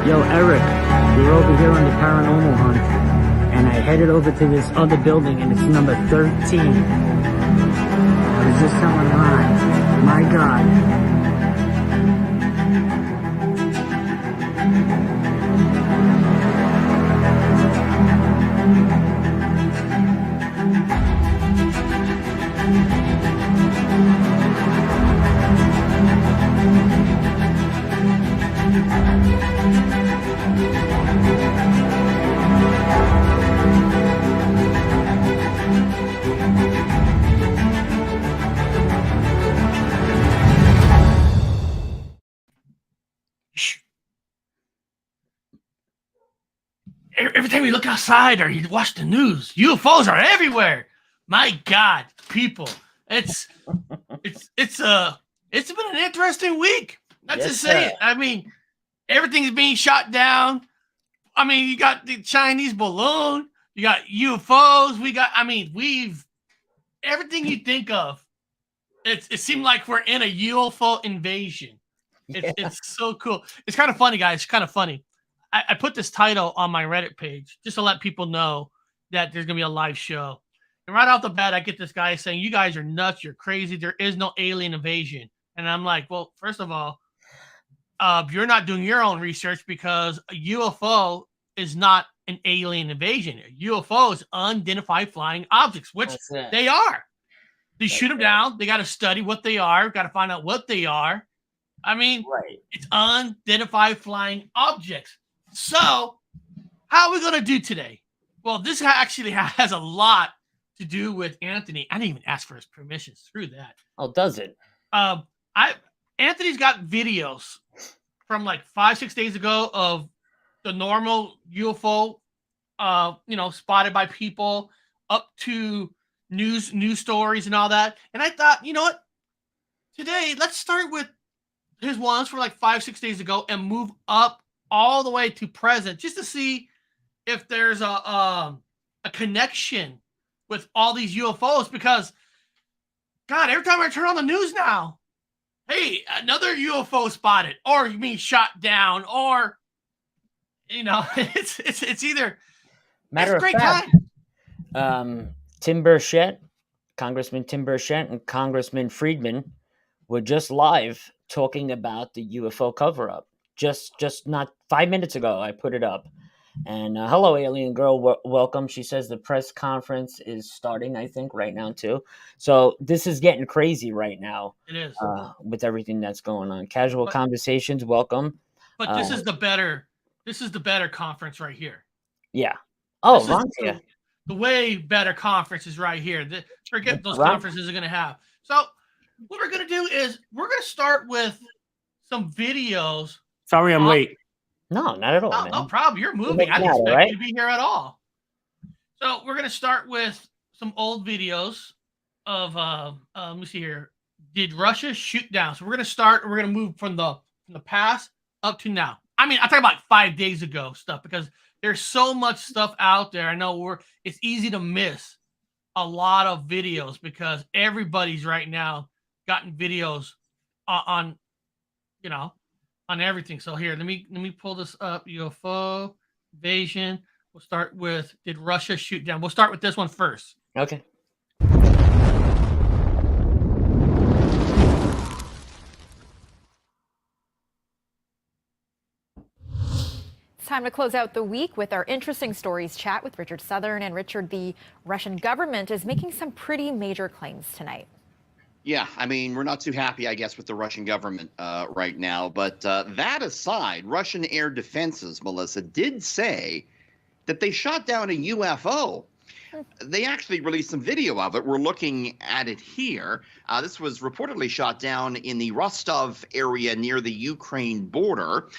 Yo, Eric, we're over here on the paranormal hunt, and I headed over to this other building, and it's number 13. I was just telling Ron, my God. Every time you look outside or you watch the news, UFOs are everywhere. My God, people, it's been an interesting week. Not to say it. I mean, everything's being shot down. I mean, you got the Chinese balloon, you got UFOs, everything you think of. It seemed like we're in a UFO invasion. It's so cool. It's kind of funny, guys. It's kind of funny. I put this title on my Reddit page just to let people know that there's going to be a live show. And right off the bat, I get this guy saying, you guys are nuts. You're crazy. There is no alien invasion. And I'm like, well, first of all, you're not doing your own research because a UFO is not an alien invasion. A UFO is unidentified flying objects, which they are. They shoot them down. They got to study what they are. Got to find out what they are. I mean, It's unidentified flying objects. So, how are we going to do today? Well, this actually has a lot to do with Anthony. I didn't even ask for his permission. Screw that. Oh, does it? Anthony's got videos from like 5-6 days ago of the normal UFO, spotted by people, up to news stories and all that. And I thought, you know what? Today, let's start with his ones from like 5-6 days ago and move up all the way to present, just to see if there's a connection with all these UFOs. Because, God, every time I turn on the news now, hey, another UFO spotted, or you mean shot down, or it's either. Matter of fact, Tim Berschet, Congressman Tim Berschet, and Congressman Friedman were just live talking about the UFO cover-up. Just not 5 minutes ago, I put it up. And hello, alien girl, welcome. She says the press conference is starting, I think, right now too. So this is getting crazy right now. It is with everything that's going on. Casual conversations, welcome. But this is the better conference right here. Yeah. Oh, the way better conference is right here. Forget those conferences are going to have. So what we're going to do is we're going to start with some videos. Sorry, I'm late. No, not at all. No problem. You're moving. I didn't expect you to be here at all. So we're going to start with some old videos of, let me see here. Did Russia shoot down? So we're going to move from the past up to now. I mean, I talk about 5 days ago stuff because there's so much stuff out there. I know it's easy to miss a lot of videos because everybody's right now gotten videos on everything. So here, let me pull this up. UFO invasion. We'll start with, did Russia shoot down? We'll start with this one first. Okay. It's time to close out the week with our interesting stories chat with Richard Southern. And Richard, the Russian government is making some pretty major claims tonight. Yeah, I mean, we're not too happy, I guess, with the Russian government right now. But that aside, Russian air defenses, Melissa, did say that they shot down a UFO. They actually released some video of it. We're looking at it here. This was reportedly shot down in the Rostov area near the Ukraine border.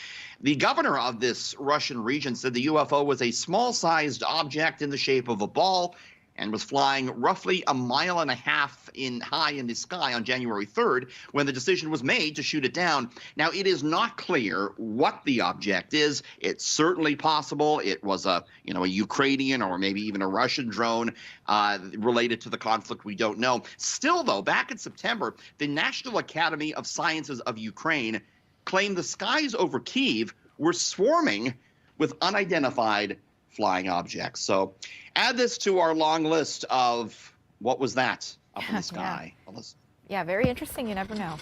The governor of this Russian region said the UFO was a small-sized object in the shape of a ball and was flying roughly 1.5 miles high in the sky on January 3rd when the decision was made to shoot it down. Now, it is not clear what the object is. It's certainly possible it was a Ukrainian or maybe even a Russian drone related to the conflict. We don't know. Still, though, back in September, the National Academy of Sciences of Ukraine claimed the skies over Kyiv were swarming with unidentified flying objects. So add this to our long list of what was that up in the sky. Melissa? Yeah, very interesting. You never know.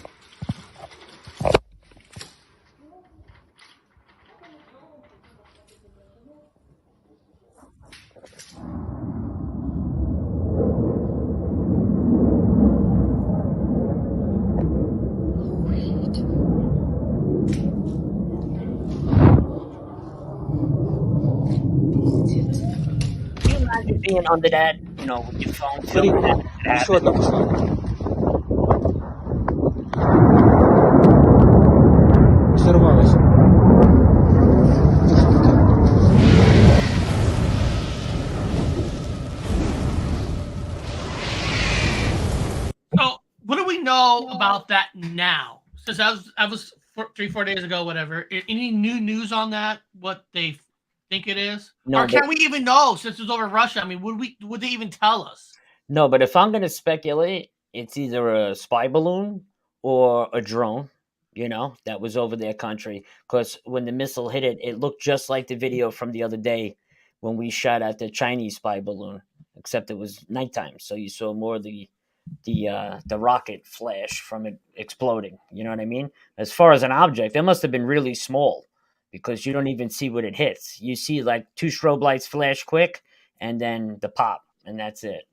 Can you imagine being under that, you know, with your phone Sorry, filming that? شو هاللقطة؟ شنو ما ماشي؟ So, what do we know about that now? Since that was 3-4 days ago, whatever. Any new news on that? What they think it is, No, or can we even know since it's over Russia? I mean, would they even tell us? No, but if I'm going to speculate, it's either a spy balloon or a drone, you know, that was over their country. Because when the missile hit it, it looked just like the video from the other day when we shot at the Chinese spy balloon, except it was nighttime, so you saw more of the rocket flash from it exploding. You know what I mean? As far as an object, it must have been really small because you don't even see what it hits. You see like 2 strobe lights flash quick, and then the pop, and that's it.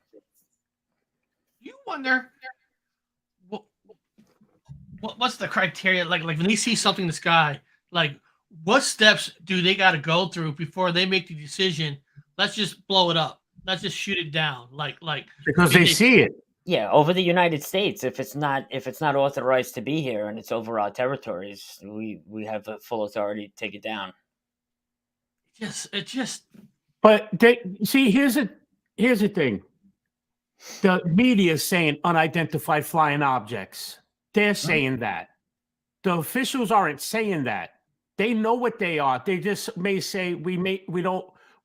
You wonder what's the criteria, like when they see something in the sky, like what steps do they got to go through before they make the decision, let's just blow it up, let's just shoot it down, like Because they see it. Yeah, over the United States, if it's not authorized to be here and it's over our territories, we have a full authority to take it down. it just But see, here's the thing. The media is saying unidentified flying objects. They're saying that. The officials aren't saying that. They know what they are. They just may say we're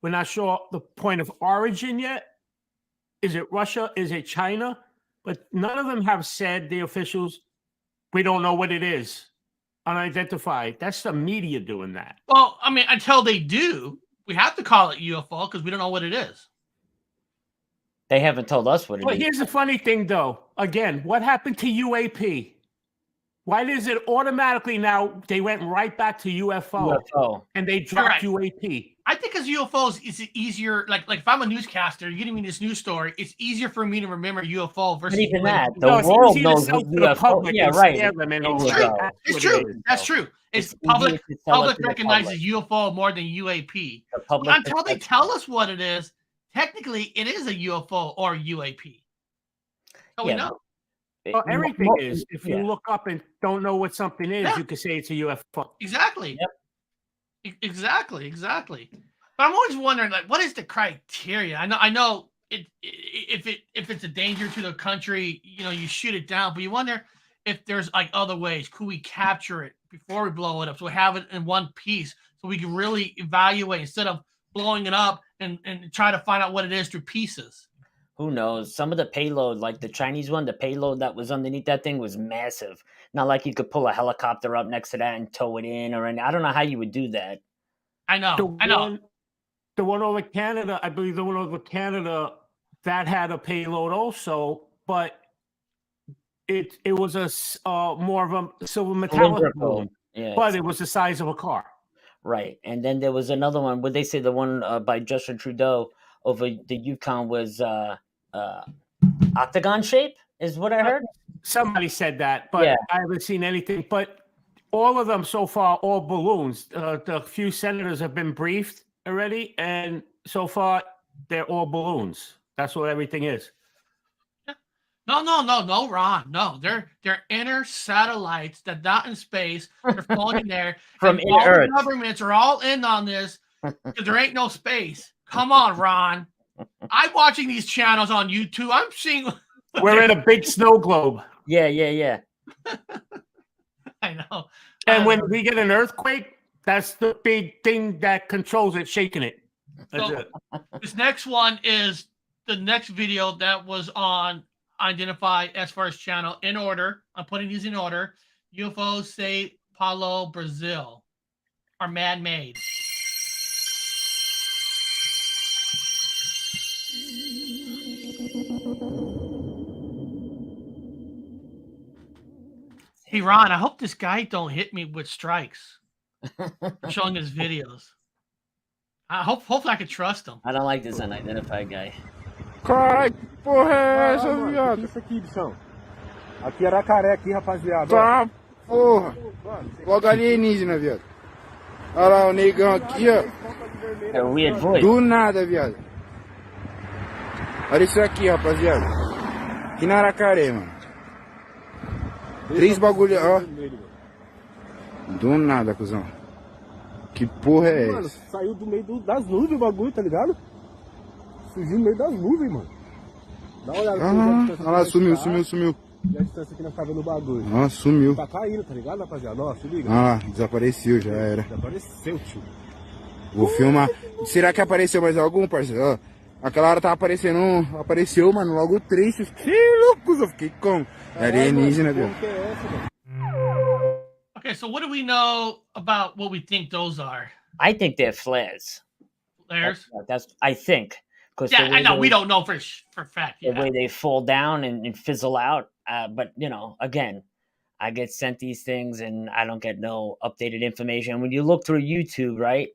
not sure the point of origin yet. Is it Russia? Is it China? But none of them have said, the officials, we don't know what it is. Unidentified. That's the media doing that. well, I mean, until they do, we have to call it UFO because we don't know what it is. They haven't told us what it But is. here's the funny thing, though. Again, what happened to UAP? Why does it automatically now? They went right back to UFO, UFO. and they dropped Right. UAP. I think as UFOs, it's easier. Like if I'm a newscaster, you're giving me this news story, it's easier for me to remember UFO versus But even UAP. that, the No, it's world easier to knows sell what to the UFO. public Yeah, and right. scare them and all It's that. true. That's It's what true. it is, That's though. true. It's easier public. to sell it Public to the recognizes public. UFO more than UAP. The But public until they perspective. tell us what it is, technically it is a UFO or UAP. So we Yeah, know. Well, everything is. If you yeah. look up and don't know what something is, Yeah. you can say it's a UFO. Exactly. Yep. Exactly. But I'm always wondering, like, what is the criteria? I know if it's a danger to the country, you know, you shoot it down. But you wonder if there's like other ways. Could we capture it before we blow it up, so we have it in one piece, so we can really evaluate instead of blowing it up and try to find out what it is through pieces. Who knows? Some of the payload, like the Chinese one, the payload that was underneath that thing was massive. Not like you could pull a helicopter up next to that and tow it in, or I don't know how you would do that. I know. The one over Canada, I believe the one over Canada, that had a payload also, but it was more of a silver metallic Cylindrical. balloon, Yeah, but it was the size of a car. right. And then there was another one. Would they say the one by Justin Trudeau over the Yukon was octagon shape? Is what I heard. Somebody said that, but Yeah. I haven't seen anything. But all of them so far, all balloons. The few senators have been briefed already, and so far they're all balloons. That's what everything is. No, Ron. No, they're inner satellites that not in space. They're floating in there. From and inner all Earth. the governments are all in on this because there ain't no space. Come on, Ron. I'm watching these channels on YouTube. I'm seeing. We're in a big snow globe, Yeah. I know. and when we get an earthquake, that's the big thing that controls it, shaking it. That's So- it. This next one is the next video that was on Unidentified as far as channel in order. I'm putting these in order. UFOs say Paulo, Brazil. are man-made. Hey Ron, I hope this guy don't hit me with strikes for showing his videos. Hopefully I can trust him. I don't like this unidentified guy. Caralho, que porra é essa, Mano, viado? que isso aqui, bichão? Aqui é Aracaré, aqui, rapaziada. Tá, porra. Logo alienígena, viado. Olha lá o negão aqui, ó. Got a weird voice. Do nada, viado. Olha isso aqui, rapaziada. Aqui na Aracaré, mano. 3 bagulho, ó. Do nada, cuzão. Que porra é Mano, essa? saiu do meio das nuvens o bagulho, tá ligado? Surgiu no meio das nuvens, mano. Dá uma olhada. Olha lá, sumiu. E a distância que nós tá vendo o bagulho. Ó, sumiu. Tá caindo, tá ligado, rapaziada? Ó, se liga. Olha lá, desapareceu, já era. Desapareceu, tio. Vou filmar. Será que apareceu mais algum, parceiro? Ó, aquela hora tava aparecendo apareceu, mano, logo 3. Que louco, eu fiquei como? É alienígena, viu? Como que é essa, mano? Okay, so what do we know about what we think those are? I think they're flares. Flares? That's I think. Because Yeah, I know. We don't know for fact. the Yeah. way they fall down and fizzle out. But you know, again, I get sent these things and I don't get no updated information. When you look through YouTube, right?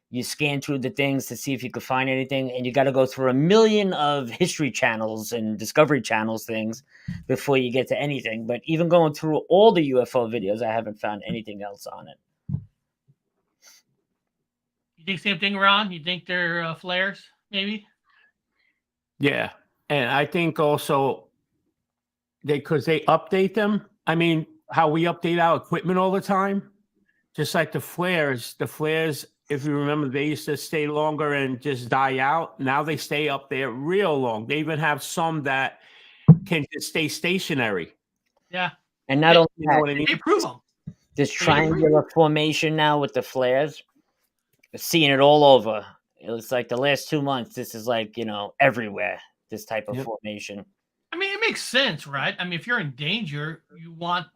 You scan through the things to see if you could find anything, and you got to go through a million of History Channels and Discovery Channels things before you get to anything. But even going through all the UFO videos, I haven't found anything else on it. You think same thing, Ron? You think they're flares, maybe? Yeah, and I think also because they update them. I mean, how we update our equipment all the time, just like the flares. The flares, if you remember, they used to stay longer and just die out. Now they stay up there real long. They even have some that can just stay stationary. Yeah. And not only You know that, what I mean? They prove them. this triangular formation now with the flares, seeing it all over. It's like the last 2 months, this is like, you know, everywhere, this type of formation. I mean, it makes sense, right? I mean, if you're in danger, you want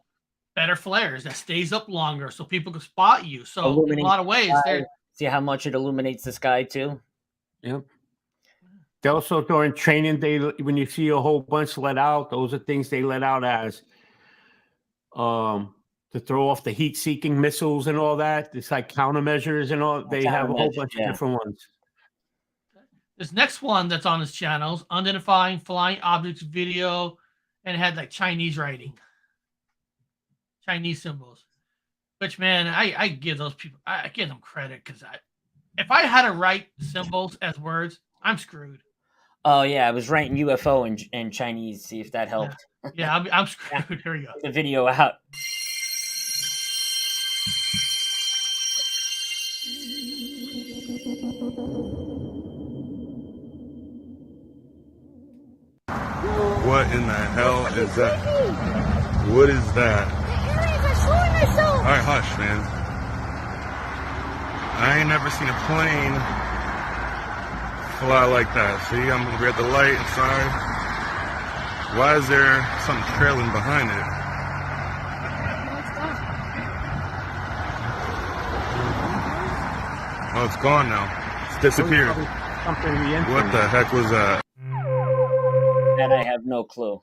better flares that stays up longer so people can spot you. So in a lot of ways, they're See how much it illuminates the sky too? Yep. They also during training, when you see a whole bunch let out, those are things they let out as to throw off the heat-seeking missiles and all that. It's like countermeasures and all. They have a whole bunch of different ones. this next one that's on his channel is Unidentified Flying Objects Video, and it had like Chinese writing, Chinese symbols. Which, man, I give those people, I give them credit, because if I had to write symbols as words, I'm screwed. Oh yeah, I was writing UFO in Chinese. See if that helped. Yeah, I'm screwed. Here we go. Get the video out. What in the hell is that? What is that? All right, hush, man. I ain't never seen a plane fly like that. See, we're at the light inside. Why is there something trailing behind it? Oh, it's gone now. It's disappeared. What the heck was that? That I have no clue.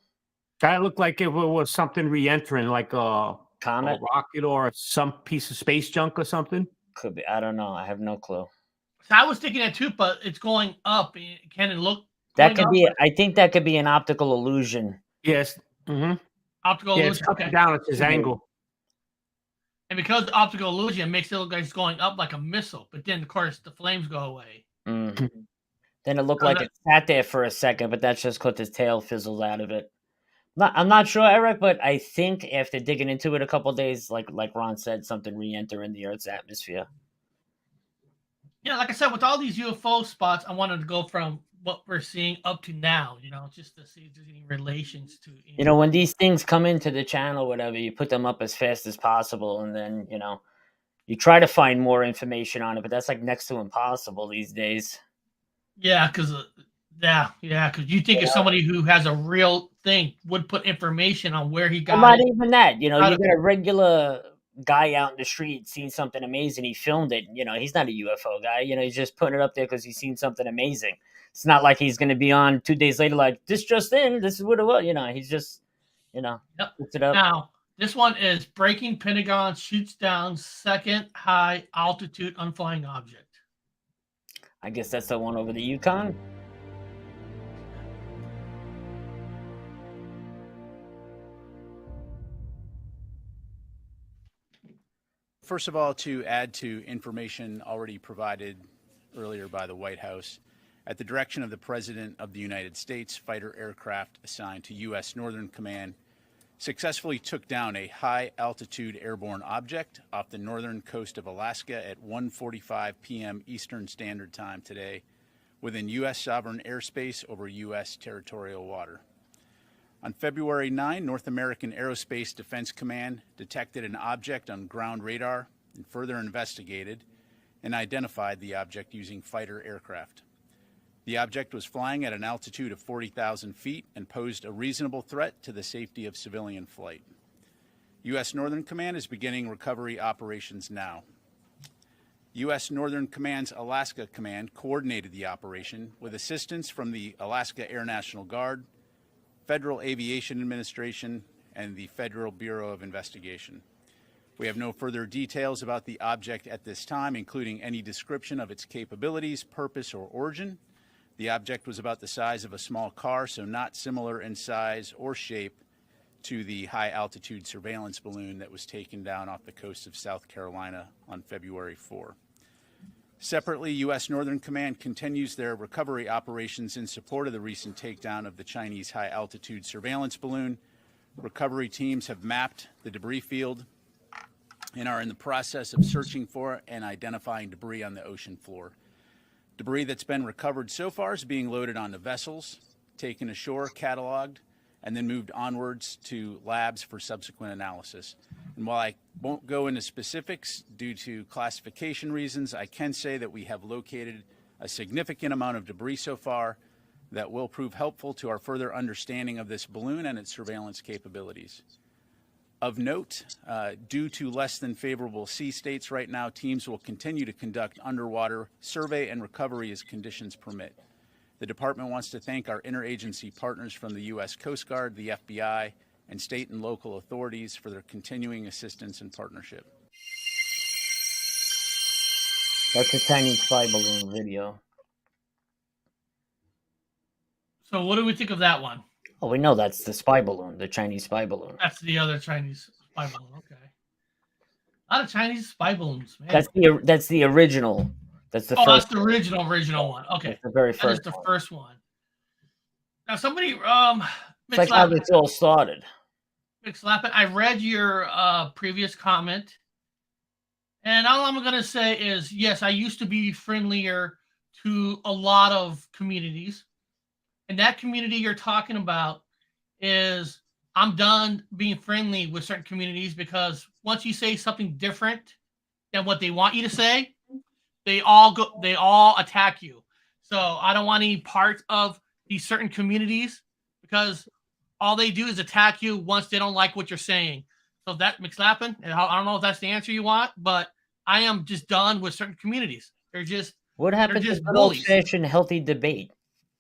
That looked like it was something re-entering, like a Comet? rocket or some piece of space junk or something. Could be. I don't know. I have no clue. So I was thinking that too, but it's going up. Can it look? That going could up? be. I think that could be an optical illusion. Yes. Mm-hmm. Optical Yeah, illusion. it's up Okay. and down. It's his angle. And because optical illusion makes it look like it's going up like a missile, but then of course the flames go away. Mhm. Then it looked I'm like it sat there for a second, but that's just because his tail fizzled out of it. I'm not sure, Eric, but I think after digging into it a couple days, like Ron said, something re-entering the Earth's atmosphere. Yeah, like I said, with all these UFO spots, I wanted to go from what we're seeing up to now, just to see if there's any relations to. You know, when these things come into the channel, whatever, you put them up as fast as possible, and then, you try to find more information on it, but that's like next to impossible these days. Yeah, because you think if somebody who has a real thing would put information on where he got Well, not it. even that. You get a regular guy out in the street seen something amazing, he filmed it. You know, he's not a UFO guy. You know, he's just putting it up there because he's seen something amazing. It's not like he's going to be on 2 days later like, this just in, this is what it was. You know, he's just, you know, puts it up. Now, this one is breaking Pentagon shoots down second high altitude unflying object. I guess that's the one over the Yukon. First of all, to add to information already provided earlier by the White House, at the direction of the President of the United States, fighter aircraft assigned to U.S. Northern Command successfully took down a high-altitude airborne object off the northern coast of Alaska at 1:45 p.m. Eastern Standard Time today within U.S. sovereign airspace over U.S. territorial water. On February 9, North American Aerospace Defense Command detected an object on ground radar and further investigated and identified the object using fighter aircraft. The object was flying at an altitude of 40,000 feet and posed a reasonable threat to the safety of civilian flight. U.S. Northern Command is beginning recovery operations now. U.S. Northern Command's Alaska Command coordinated the operation with assistance from the Alaska Air National Guard, Federal Aviation Administration, and the Federal Bureau of Investigation. We have no further details about the object at this time, including any description of its capabilities, purpose, or origin. The object was about the size of a small car, so not similar in size or shape to the high-altitude surveillance balloon that was taken down off the coast of South Carolina on February 4. Separately, U.S. Northern Command continues their recovery operations in support of the recent takedown of the Chinese high-altitude surveillance balloon. Recovery teams have mapped the debris field and are in the process of searching for and identifying debris on the ocean floor. Debris that's been recovered so far is being loaded onto vessels, taken ashore, cataloged, and then moved onwards to labs for subsequent analysis. And while I won't go into specifics due to classification reasons, I can say that we have located a significant amount of debris so far that will prove helpful to our further understanding of this balloon and its surveillance capabilities. Of note, due to less than favorable sea states right now, teams will continue to conduct underwater survey and recovery as conditions permit. The department wants to thank our interagency partners from the U.S. Coast Guard, the FBI, and state and local authorities for their continuing assistance and partnership. That's a tiny spy balloon video. So what do we think of that one? Oh, we know that's the spy balloon, the Chinese spy balloon. That's the other Chinese spy balloon. Okay. A lot of Chinese spy balloons, man. That's the original. That's the first. That's the original one. Okay. That's the very That first. is the first one. Now somebody It's like how this all started. McSlappin, I read your previous comment, and all I'm gonna say is yes, I used to be friendlier to a lot of communities. And that community you're talking about is I'm done being friendly with certain communities because once you say something different than what they want you to say, they all attack you. So I don't want any part of these certain communities because all they do is attack you once they don't like what you're saying. So that McSlappin, and I don't know if that's the answer you want, but I am just done with certain communities. They're just What happened to good old-fashioned healthy debate?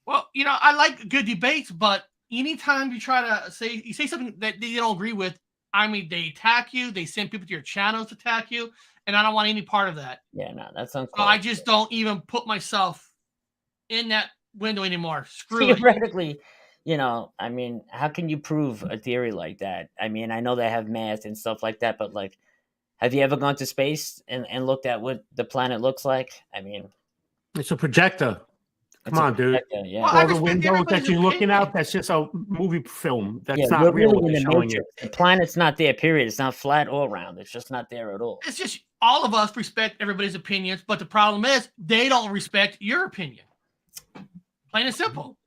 Well, you know, I like good debates, but anytime you try to say something that they don't agree with, I mean, they attack you. They send people to your channels to attack you, and I don't want any part of that. Yeah, no, that's uncalled. So I just don't even put myself in that window anymore. Screw it. Theoretically, you know, I mean, how can you prove a theory like that? I mean, I know they have math and stuff like that, but like, have you ever gone to space and looked at what the planet looks like? I mean, it's a projector. Come on, dude. Yeah. All the windows that you're looking out, that's just a movie film. That's not we're real really what in they're the showing you. matrix. The planet's not there, period. It's not flat or round. It's just not there at all. It's just all of us respect everybody's opinions, but the problem is they don't respect your opinion. Plain and simple.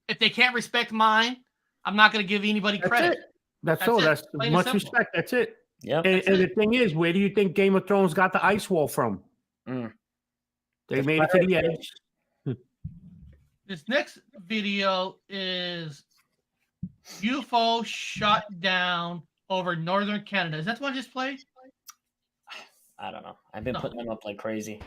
If they can't respect mine, I'm not going to give anybody credit. That's all. That's much respect. That's it. Yeah. And the thing is, where do you think Game of Thrones got the ice wall from? They made it to the edge. This next video is UFO shot down over northern Canada. Is that the one I just played? I don't know. I've been putting them up like crazy.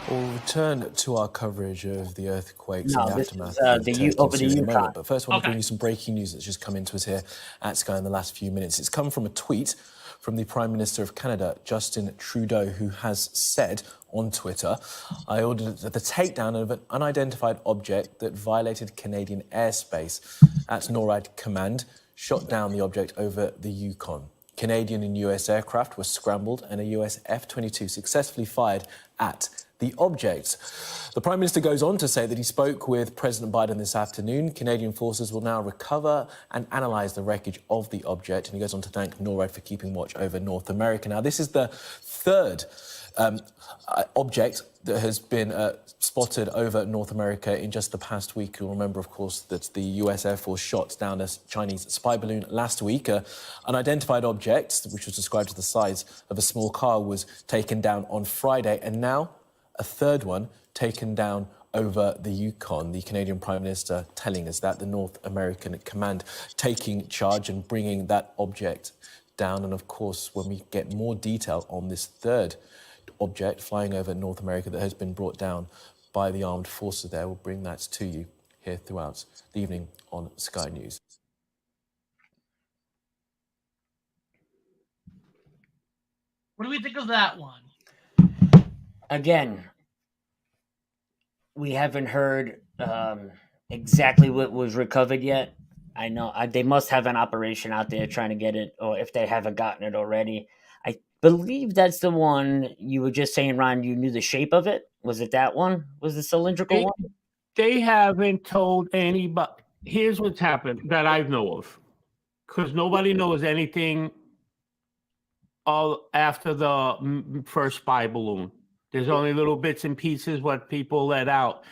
We'll return to our coverage of the earthquakes No, and the this aftermath is, of the Turkey U- and over the Syria in a Yukon. moment. But first, I want to Okay. bring you some breaking news that's just come into us here at Sky in the last few minutes. It's come from a tweet from the Prime Minister of Canada, Justin Trudeau, who has said on Twitter, I ordered the takedown of an unidentified object that violated Canadian airspace. At NORAD Command, shot down the object over the Yukon. Canadian and US aircraft were scrambled and a US F-22 successfully fired at the object. The Prime Minister goes on to say that he spoke with President Biden this afternoon. Canadian forces will now recover and analyse the wreckage of the object. And he goes on to thank NORAD for keeping watch over North America. Now, this is the third object that has been spotted over North America in just the past week. You'll remember, of course, that the US Air Force shot down a Chinese spy balloon last week. An unidentified object, which was described as the size of a small car, was taken down on Friday. And now a third one taken down over the Yukon. The Canadian Prime Minister telling us that, the North American Command taking charge and bringing that object down. And of course, when we get more detail on this third object flying over North America that has been brought down by the armed forces there, we'll bring that to you here throughout the evening on Sky News. What do we think of that one? Again, we haven't heard exactly what was recovered yet. I know they must have an operation out there trying to get it, or if they haven't gotten it already. I believe that's the one you were just saying, Ron, you knew the shape of it. Was it that one? Was the cylindrical one? They haven't told anybody. Here's what's happened that I know of, because nobody knows anything all after the first spy balloon. There's only little bits and pieces what people let out.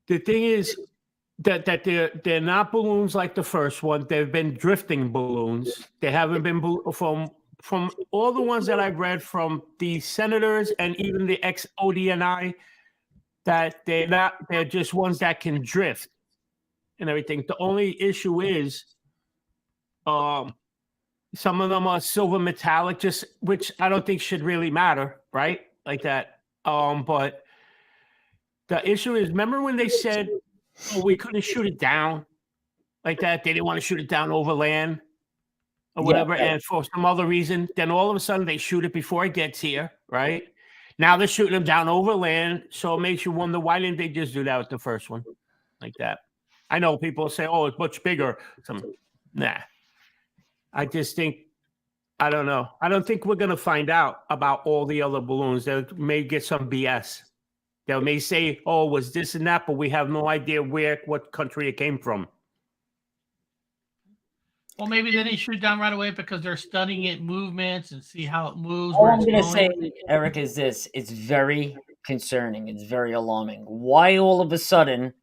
The thing is that they're not balloons like the first one. They've been drifting balloons. They haven't been from all the ones that I've read from the senators and even the ex-ODNI, that they're just ones that can drift and everything. The only issue is some of them are silver metallic, just which I don't think should really matter, right? Like that. But the issue is, remember when they said, oh, we couldn't shoot it down like that? They didn't want to shoot it down over land or whatever. Yeah. And for some other reason, then all of a sudden they shoot it before it gets here, right? Now they're shooting them down over land. So it makes you wonder, why didn't they just do that with the first one like that? I know people say, oh, it's much bigger. Nah. I just think, I don't know. I don't think we're going to find out about all the other balloons. They may get some BS. They may say, oh, it was this and that, but we have no idea what country it came from. Well, maybe they didn't shoot it down right away because they're studying it movements and see how it moves. All where I'm it's going to going. say, Eric, is this. It's very concerning. It's very alarming. Why all of a sudden...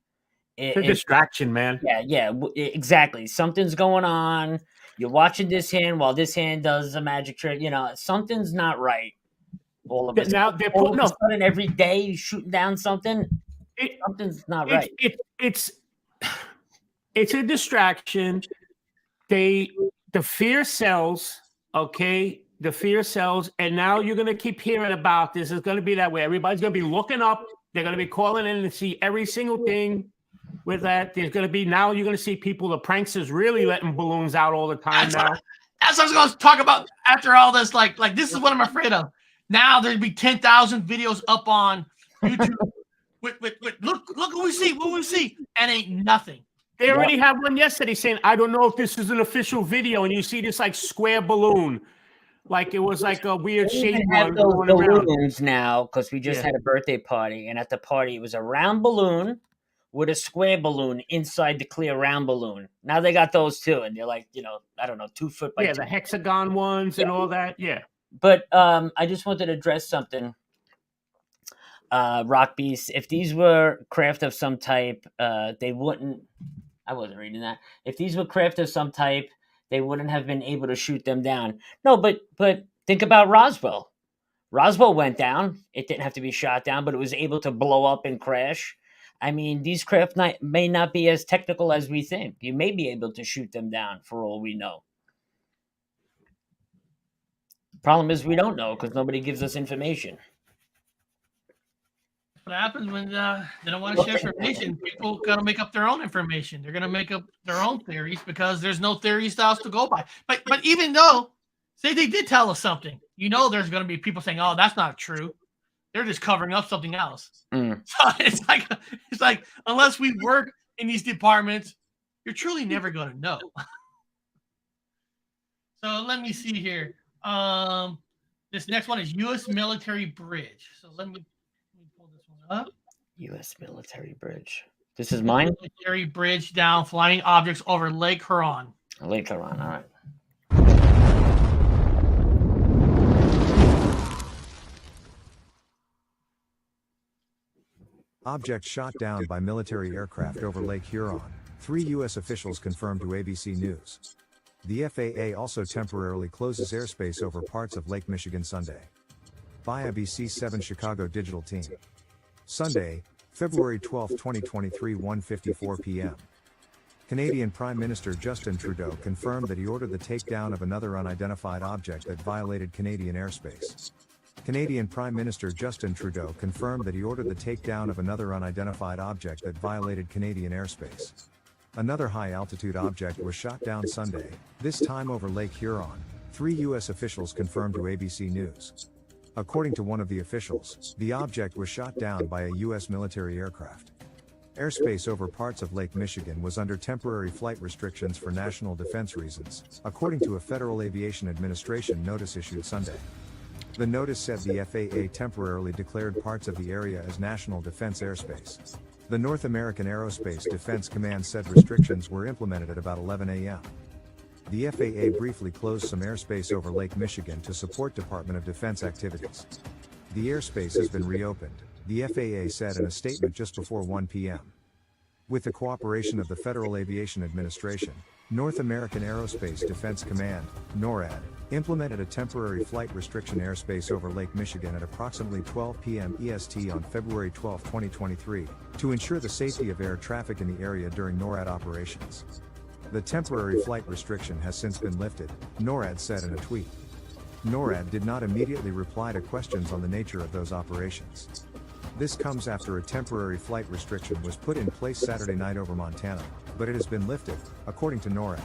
It's a distraction, man. Yeah, exactly. Something's going on. You're watching this hand while this hand does a magic trick. You know, something's not right. All of a Now sudden, they're putting up every day shooting down something. Something's not right. It's a distraction. The fear sells, okay? The fear sells, and now you're gonna keep hearing about this. It's gonna be that way. Everybody's gonna be looking up. They're gonna be calling in to see every single thing. With that, there's going to be, now you're going to see people, the pranksters really letting balloons out all the time now. That's what I was going to talk about after all this. Like this is what I'm afraid of. Now there'd be 10,000 videos up on YouTube. Look what we see, and ain't nothing. They already had one yesterday saying, I don't know if this is an official video, and you see this like square balloon. Like it was like a weird shape one going around. Balloons now, because we just had a birthday party, and at the party it was a round balloon with a square balloon inside the clear round balloon. Now they got those too, and they're like, I don't know, 2 foot by 2. The hexagon ones and all that. Yeah. But I just wanted to address something, Rock Beast. If these were craft of some type, they wouldn't. I wasn't reading that. If these were craft of some type, they wouldn't have been able to shoot them down. No, but think about Roswell. Roswell went down. It didn't have to be shot down, but it was able to blow up and crash. I mean, these craft may not be as technical as we think. You may be able to shoot them down for all we know. Problem is, we don't know because nobody gives us information. What happens when they don't want to share information? People got to make up their own information. They're going to make up their own theories because there's no theory styles to go by. But even though, say they did tell us something, you know, there's going to be people saying, "Oh, that's not true." They're just covering up something else. Mm. So it's like unless we work in these departments, you're truly never going to know. So let me see here. This next one is U.S. military bridge. So let me pull this one up. U.S. military bridge. This is mine? Military bridge down, flying objects over Lake Huron. Lake Huron, all right. Object shot down by military aircraft over Lake Huron, 3 U.S. officials confirmed to ABC News. The FAA also temporarily closes airspace over parts of Lake Michigan Sunday. By ABC 7 Chicago Digital Team. Sunday, February 12, 2023, 1:54 p.m. Canadian Prime Minister Justin Trudeau confirmed that he ordered the takedown of another unidentified object that violated Canadian airspace. Canadian Prime Minister Justin Trudeau confirmed that he ordered the takedown of another unidentified object that violated Canadian airspace. Another high-altitude object was shot down Sunday, this time over Lake Huron, 3 U.S. officials confirmed to ABC News. According to one of the officials, the object was shot down by a U.S. military aircraft. Airspace over parts of Lake Michigan was under temporary flight restrictions for national defense reasons, according to a Federal Aviation Administration notice issued Sunday. The notice said the FAA temporarily declared parts of the area as national defense airspace. The North American Aerospace Defense Command said restrictions were implemented at about 11 a.m. The FAA briefly closed some airspace over Lake Michigan to support Department of Defense activities. The airspace has been reopened, the FAA said in a statement just before 1 p.m. With the cooperation of the Federal Aviation Administration, North American Aerospace Defense Command, NORAD, implemented a temporary flight restriction airspace over Lake Michigan at approximately 12 p.m. EST on February 12, 2023, to ensure the safety of air traffic in the area during NORAD operations. The temporary flight restriction has since been lifted, NORAD said in a tweet. NORAD did not immediately reply to questions on the nature of those operations. This comes after a temporary flight restriction was put in place Saturday night over Montana, but it has been lifted, according to NORAD.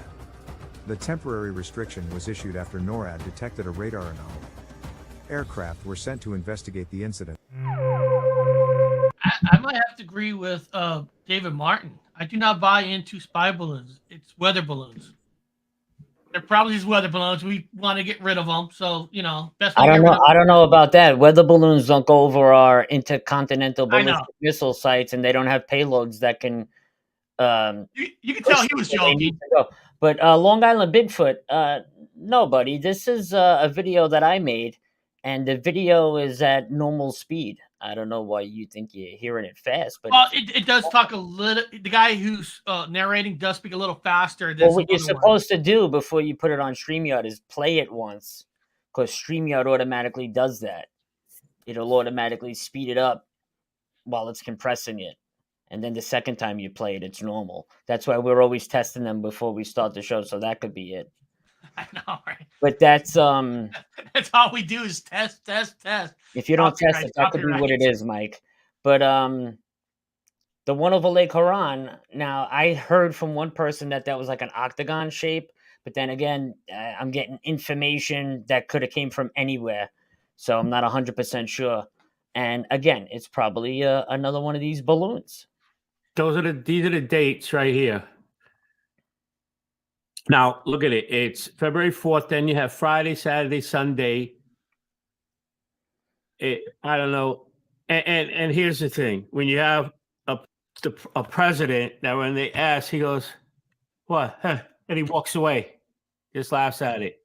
The temporary restriction was issued after NORAD detected a radar anomaly. Aircraft were sent to investigate the incident. I might have to agree with David Martin. I do not buy into spy balloons. It's weather balloons. They're probably just weather balloons. We want to get rid of them. So, you know, best way I to don't get rid know. of I don't know about that. Weather balloons don't go over our intercontinental I know. ballistic missile sites, and they don't have payloads that can. You can tell he was joking. But Long Island Bigfoot, no, buddy. This is a video that I made, and the video is at normal speed. I don't know why you think you're hearing it fast, but Well, it does talk a little. The guy who's narrating does speak a little faster. Than well, what you're some other supposed to do before you put it on StreamYard is play it once, because StreamYard automatically does that. It'll automatically speed it up while it's compressing it. And then the second time you play it, it's normal. That's why we're always testing them before we start the show, so that could be it. I know, right? But that's That's all we do is test. if you don't test it, that could be what it is, Mike. But the one over Lake Huron, now I heard from one person that was like an octagon shape, but then again, I'm getting information that could have came from anywhere, so I'm not 100% sure. And again, it's probably another one of these balloons. These are the dates right here. Now look at it. It's February 4th. Then you have Friday, Saturday, Sunday. I don't know. And here's the thing: when you have a president that when they ask, he goes, "What?" And he walks away, just laughs at it.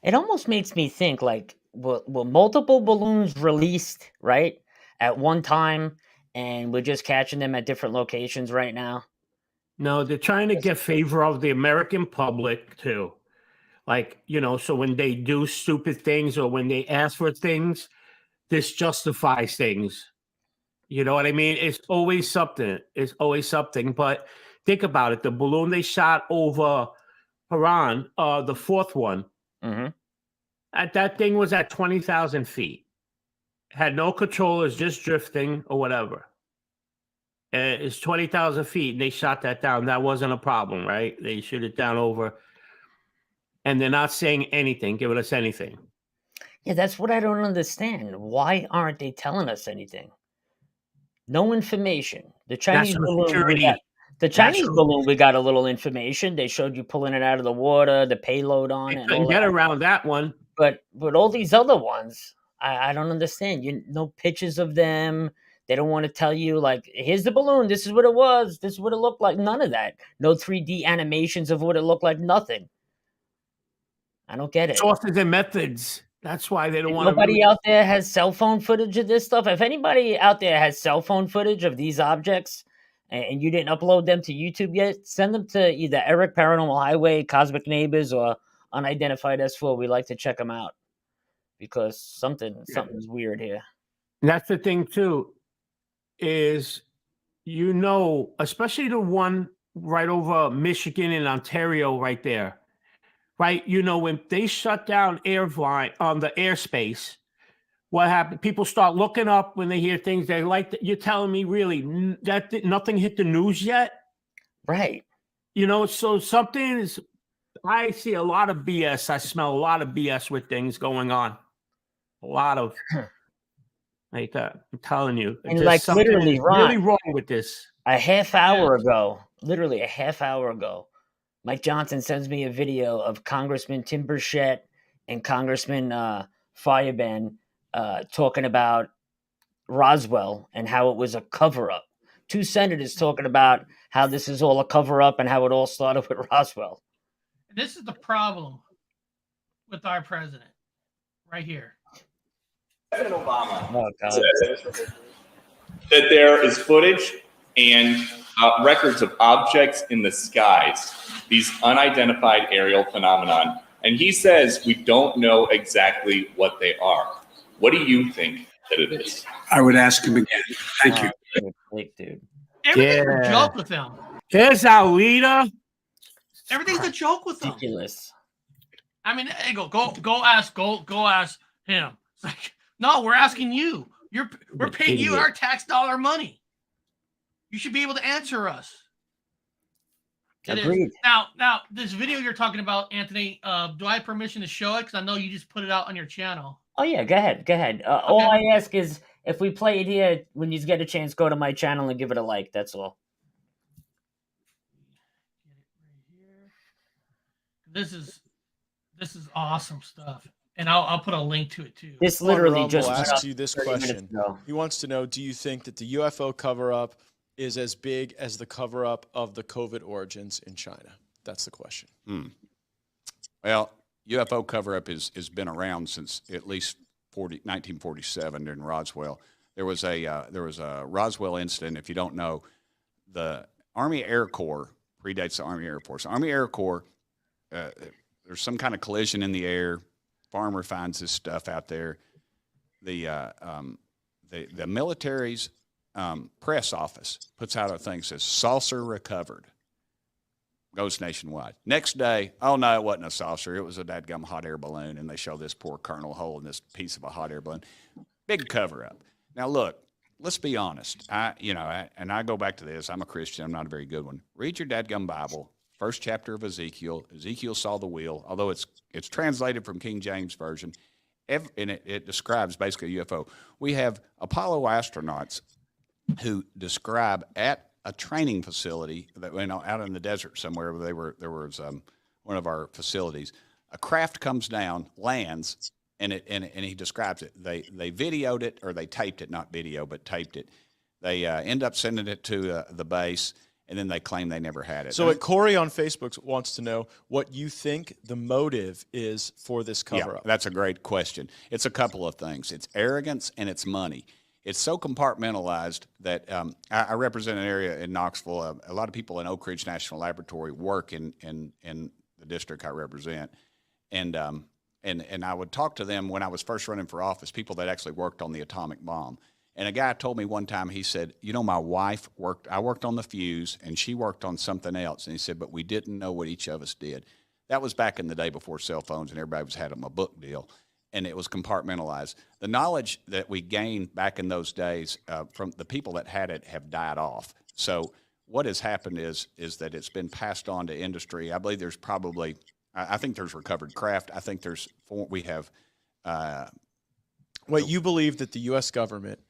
It almost makes me think like, were multiple balloons released right at one time, and we're just catching them at different locations right now? No, they're trying to get favor of the American public too. Like, you know, so when they do stupid things or when they ask for things, this justifies things. You know what I mean? It's always something. It's always something. But think about it. The balloon they shot over Huron, the fourth one. Mm-hmm. That thing was at 20,000 feet. Had no controllers, just drifting or whatever. It's 20,000 feet. And they shot that down. That wasn't a problem, right? They shoot it down over. And they're not saying anything, giving us anything. Yeah, that's what I don't understand. Why aren't they telling us anything? No information. The Chinese balloon, we got a little information. They showed you pulling it out of the water, the payload on it. Couldn't get around that one. But all these other ones, I don't understand. No pictures of them. They don't want to tell you, like, here's the balloon. This is what it was. This is what it looked like. None of that. No 3D animations of what it looked like. Nothing. I don't get it. Sources and methods. That's why they don't want to. Nobody out there has cell phone footage of this stuff. If anybody out there has cell phone footage of these objects and you didn't upload them to YouTube yet, send them to either Eric Paranormal Highway, Cosmic Neighbors, or Unidentified S4. We like to check them out because something's weird here. And that's the thing too, is especially the one right over Michigan and Ontario right there. Right, when they shut down airline on the airspace, what happened? People start looking up when they hear things. They like you're telling me really that nothing hit the news yet, right? So something is. I see a lot of BS. I smell a lot of BS with things going on. A lot of like that. I'm telling you, and like literally, really wrong with this. A half hour ago, Mike Johnson sends me a video of Congressman Tim Berschet and Congressman Firebrand talking about Roswell and how it was a cover-up. Two senators talking about how this is all a cover-up and how it all started with Roswell. This is the problem with our president right here. President Obama says that there is footage and records of objects in the skies, these unidentified aerial phenomenon. And he says we don't know exactly what they are. What do you think that it is? I would ask him again. Thank you. Dude. Everything's a joke with him. There's our leader. Everything's a joke with him. Ridiculous. I mean, hey, go ask him. It's like, no, we're asking you. We're paying you our tax dollar money. You should be able to answer us. Agreed. Now, this video you're talking about, Anthony, do I have permission to show it? Because I know you just put it out on your channel. Oh, yeah, go ahead. Okay. All I ask is if we play it here, when you get a chance, go to my channel and give it a like. That's all. This is awesome stuff. And I'll put a link to it, too. This literally just asks you this question. He wants to know, do you think that the UFO cover-up is as big as the cover-up of the COVID origins in China? That's the question. Well, UFO cover-up has been around since at least 1947 during Roswell. There was a Roswell incident. If you don't know, the Army Air Corps predates the Army Air Force. Army Air Corps, there's some kind of collision in the air. Farmer finds this stuff out there. The military's press office puts out a thing that says saucer recovered. Goes nationwide. Next day, oh no, it wasn't a saucer. It was a dadgum hot air balloon, and they show this poor colonel holding this piece of a hot air balloon. Big cover up. Now look, let's be honest. I go back to this. I'm a Christian. I'm not a very good one. Read your dadgum Bible. First chapter of Ezekiel. Ezekiel saw the wheel, although it's translated from King James Version, and it describes basically a UFO. We have Apollo astronauts who describe at a training facility that out in the desert somewhere. There was one of our facilities. A craft comes down, lands, and he describes it. They videoed it, or they taped it, not video, but taped it. They end up sending it to the base. And then they claim they never had it. So Corey on Facebook wants to know what you think the motive is for this cover-up. Yeah, that's a great question. It's a couple of things. It's arrogance and it's money. It's so compartmentalized that I represent an area in Knoxville. A lot of people in Oak Ridge National Laboratory work in the district I represent. And I would talk to them when I was first running for office, people that actually worked on the atomic bomb. And a guy told me one time, he said, my wife I worked on the fuse, and she worked on something else. And he said, but we didn't know what each of us did. That was back in the day before cell phones and everybody had a book deal. and it was compartmentalized. The knowledge that we gained back in those days from the people that had it have died off. So what has happened is that it's been passed on to industry. I believe there's probably, I think there's recovered craft. I think we have. Wait, you believe that the U.S. government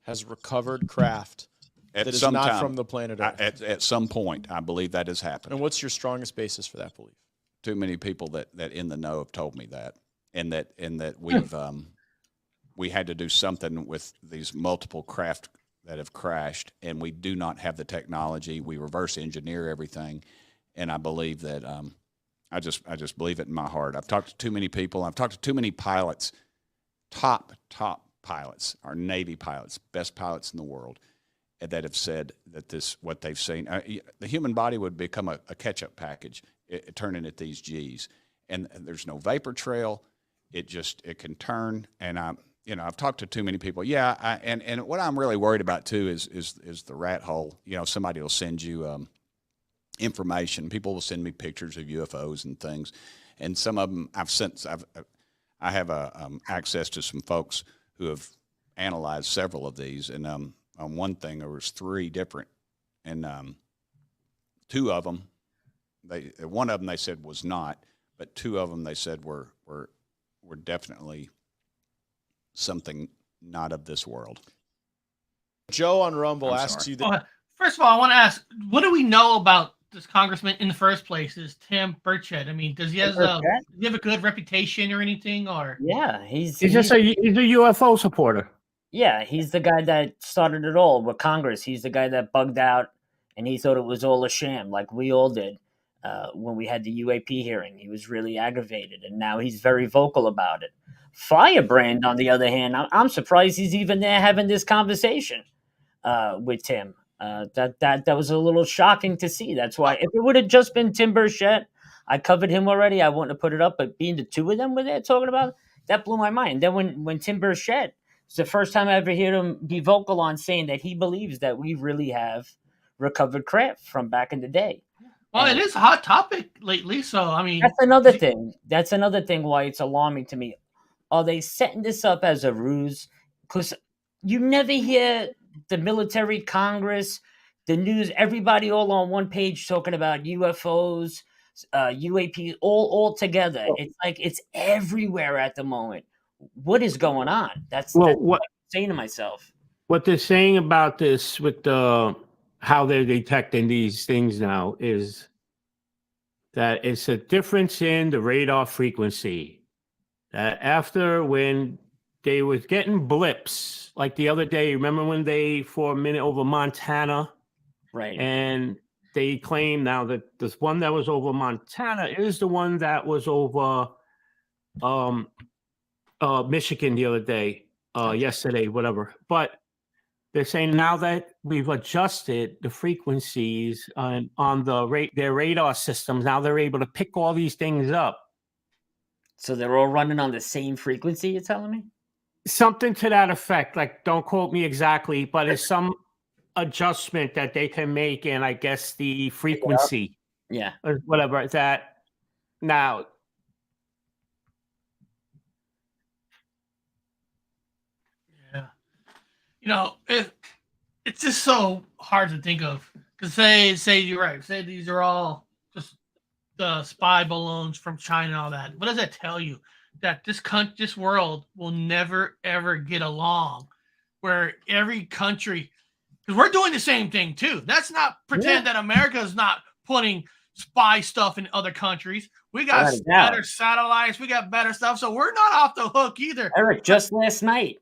has recovered craft that is not from the planet Earth? At some point, I believe that has happened. And what's your strongest basis for that belief? Too many people that in the know have told me that, and that we've we had to do something with these multiple craft that have crashed, and we do not have the technology. We reverse engineer everything, and I believe that I just believe it in my heart. I've talked to too many people. I've talked to too many pilots, top pilots, our Navy pilots, best pilots in the world, that have said that what they've seen, the human body would become a ketchup package, turning at these G's, and there's no vapor trail. It can turn, and I've talked to too many people. Yeah, and what I'm really worried about too is the rat hole. Somebody will send you information. People will send me pictures of UFOs and things, and some of them I have access to some folks who have analyzed several of these, and on one thing there was 3 different, and 2 of them, one of them they said was not, but 2 of them they said were definitely something not of this world. Joe on Rumble asks you that. First of all, I want to ask, what do we know about this congressman in the first place? Is Tim Berschet? I mean, does he have a good reputation or anything? Or he's a UFO supporter. Yeah, he's the guy that started it all with Congress. He's the guy that bugged out, and he thought it was all a sham, like we all did when we had the UAP hearing. He was really aggravated, and now he's very vocal about it. Firebrand, on the other hand, I'm surprised he's even there having this conversation with Tim. That was a little shocking to see. That's why if it would have just been Tim Berschet, I covered him already, I wouldn't have put it up. But being the 2 of them were there talking about it, that blew my mind. Then when Tim Berschet, it's the first time I ever heard him be vocal on saying that he believes that we really have recovered craft from back in the day. Well, it is a hot topic lately, so I mean, that's another thing. That's another thing why it's alarming to me. Are they setting this up as a ruse? Because you never hear the military, Congress, the news, everybody all on one page talking about UFOs, UAP, all together. It's like it's everywhere at the moment. What is going on? That's what I'm saying to myself. What they're saying about this with how they're detecting these things now is that it's a difference in the radar frequency. That after when they was getting blips, like the other day, remember when they for a minute over Montana, right? And they claim now that this one that was over Montana is the one that was over Michigan the other day, yesterday, whatever. But they're saying now that we've adjusted the frequencies on their radar systems, now they're able to pick all these things up. So they're all running on the same frequency, you're telling me? Something to that effect. Like, don't quote me exactly, but it's some adjustment that they can make in, I guess, the frequency. Yeah. Or whatever that now. Yeah. It's just so hard to think of. Because say you're right. Say these are all just the spy balloons from China and all that. What does that tell you? That this world will never, ever get along. Where every country, because we're doing the same thing too. Let's not pretend that America is not putting spy stuff in other countries. We got better satellites. We got better stuff. So we're not off the hook either. Eric, just last night,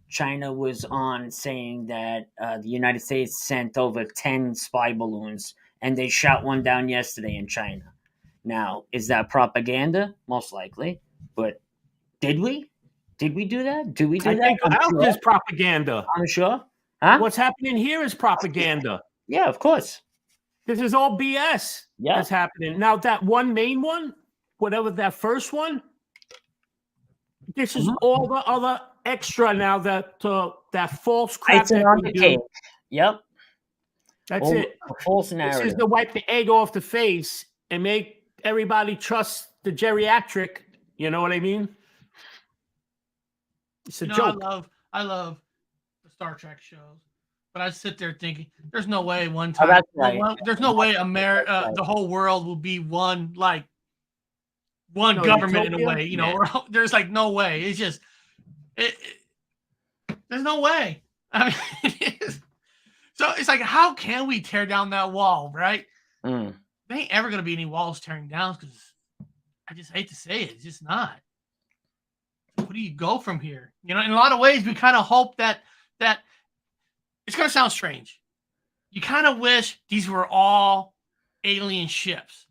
China was on saying that the United States sent over 10 spy balloons, and they shot one down yesterday in China. Now, is that propaganda? Most likely. But did we? Did we do that? Do we do that? I don't think it's propaganda. I'm sure. Huh? What's happening here is propaganda. Yeah, of course. This is all BS that's happening. Now, that one main one, whatever that first one, this is all the other extra now that false crap Icing that on we the do. cake. Yep. That's it. False narrative. This is to wipe the egg off the face and make everybody trust the geriatric. You know what I mean? It's a You know, joke. I love the Star Trek shows, but I sit there thinking, there's no way one Oh, time, that's right. there's no way America, the whole world will be one No, government in a utopia? way. You know, there's like no way. It's just, there's no way. I mean, so it's like, how can we tear down that wall, right? Mm. There ain't ever gonna be any walls tearing down because I just hate to say it, it's just not. Where do you go from here? You know, in a lot of ways, we kind of hope that it's gonna sound strange. You kind of wish these were all alien ships,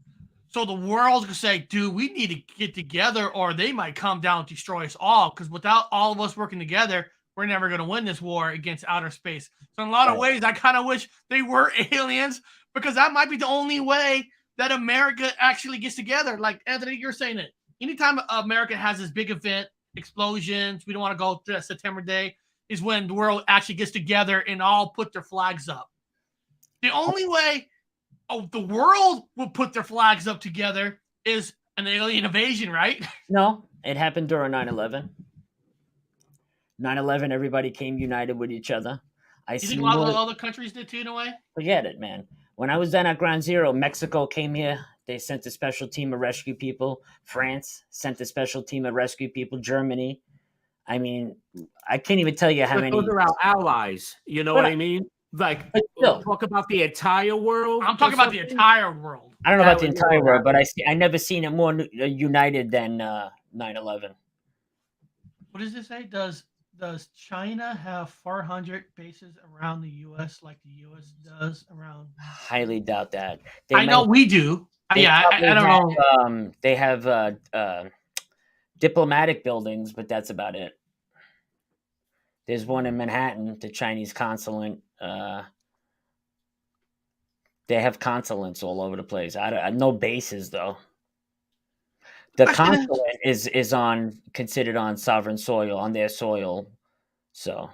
so the world could say, "Dude, we need to get together, or they might come down and destroy us all." Because without all of us working together, we're never gonna win this war against outer space. So in a lot of ways, I kind of wish they were aliens because that might be the only way that America actually gets together. Like Anthony, you're saying it. Anytime America has this big event, explosions, we don't want to go to September Day, is when the world actually gets together and all put their flags up. The only way the world will put their flags up together is an alien invasion, right? No, it happened during 9/11. 9/11, everybody came united with each other. You think a lot of other countries did too, in a way? Forget it, man. When I was down at Ground Zero, Mexico came here. They sent a special team of rescue people. France sent a special team of rescue people. Germany. I mean, I can't even tell you how many. Those are our allies. You know what I mean? Like, talk about the entire world. I'm talking about the entire world. I don't know about the entire world, but I never seen it more united than 9/11. What does it say? Does China have 400 bases around the U.S. like the U.S. does around? Highly doubt that. I know we do. Yeah, I don't know. They have diplomatic buildings, but that's about it. There's one in Manhattan, the Chinese consulate. They have consulates all over the place. No bases though. The consulate is considered on sovereign soil, on their soil. So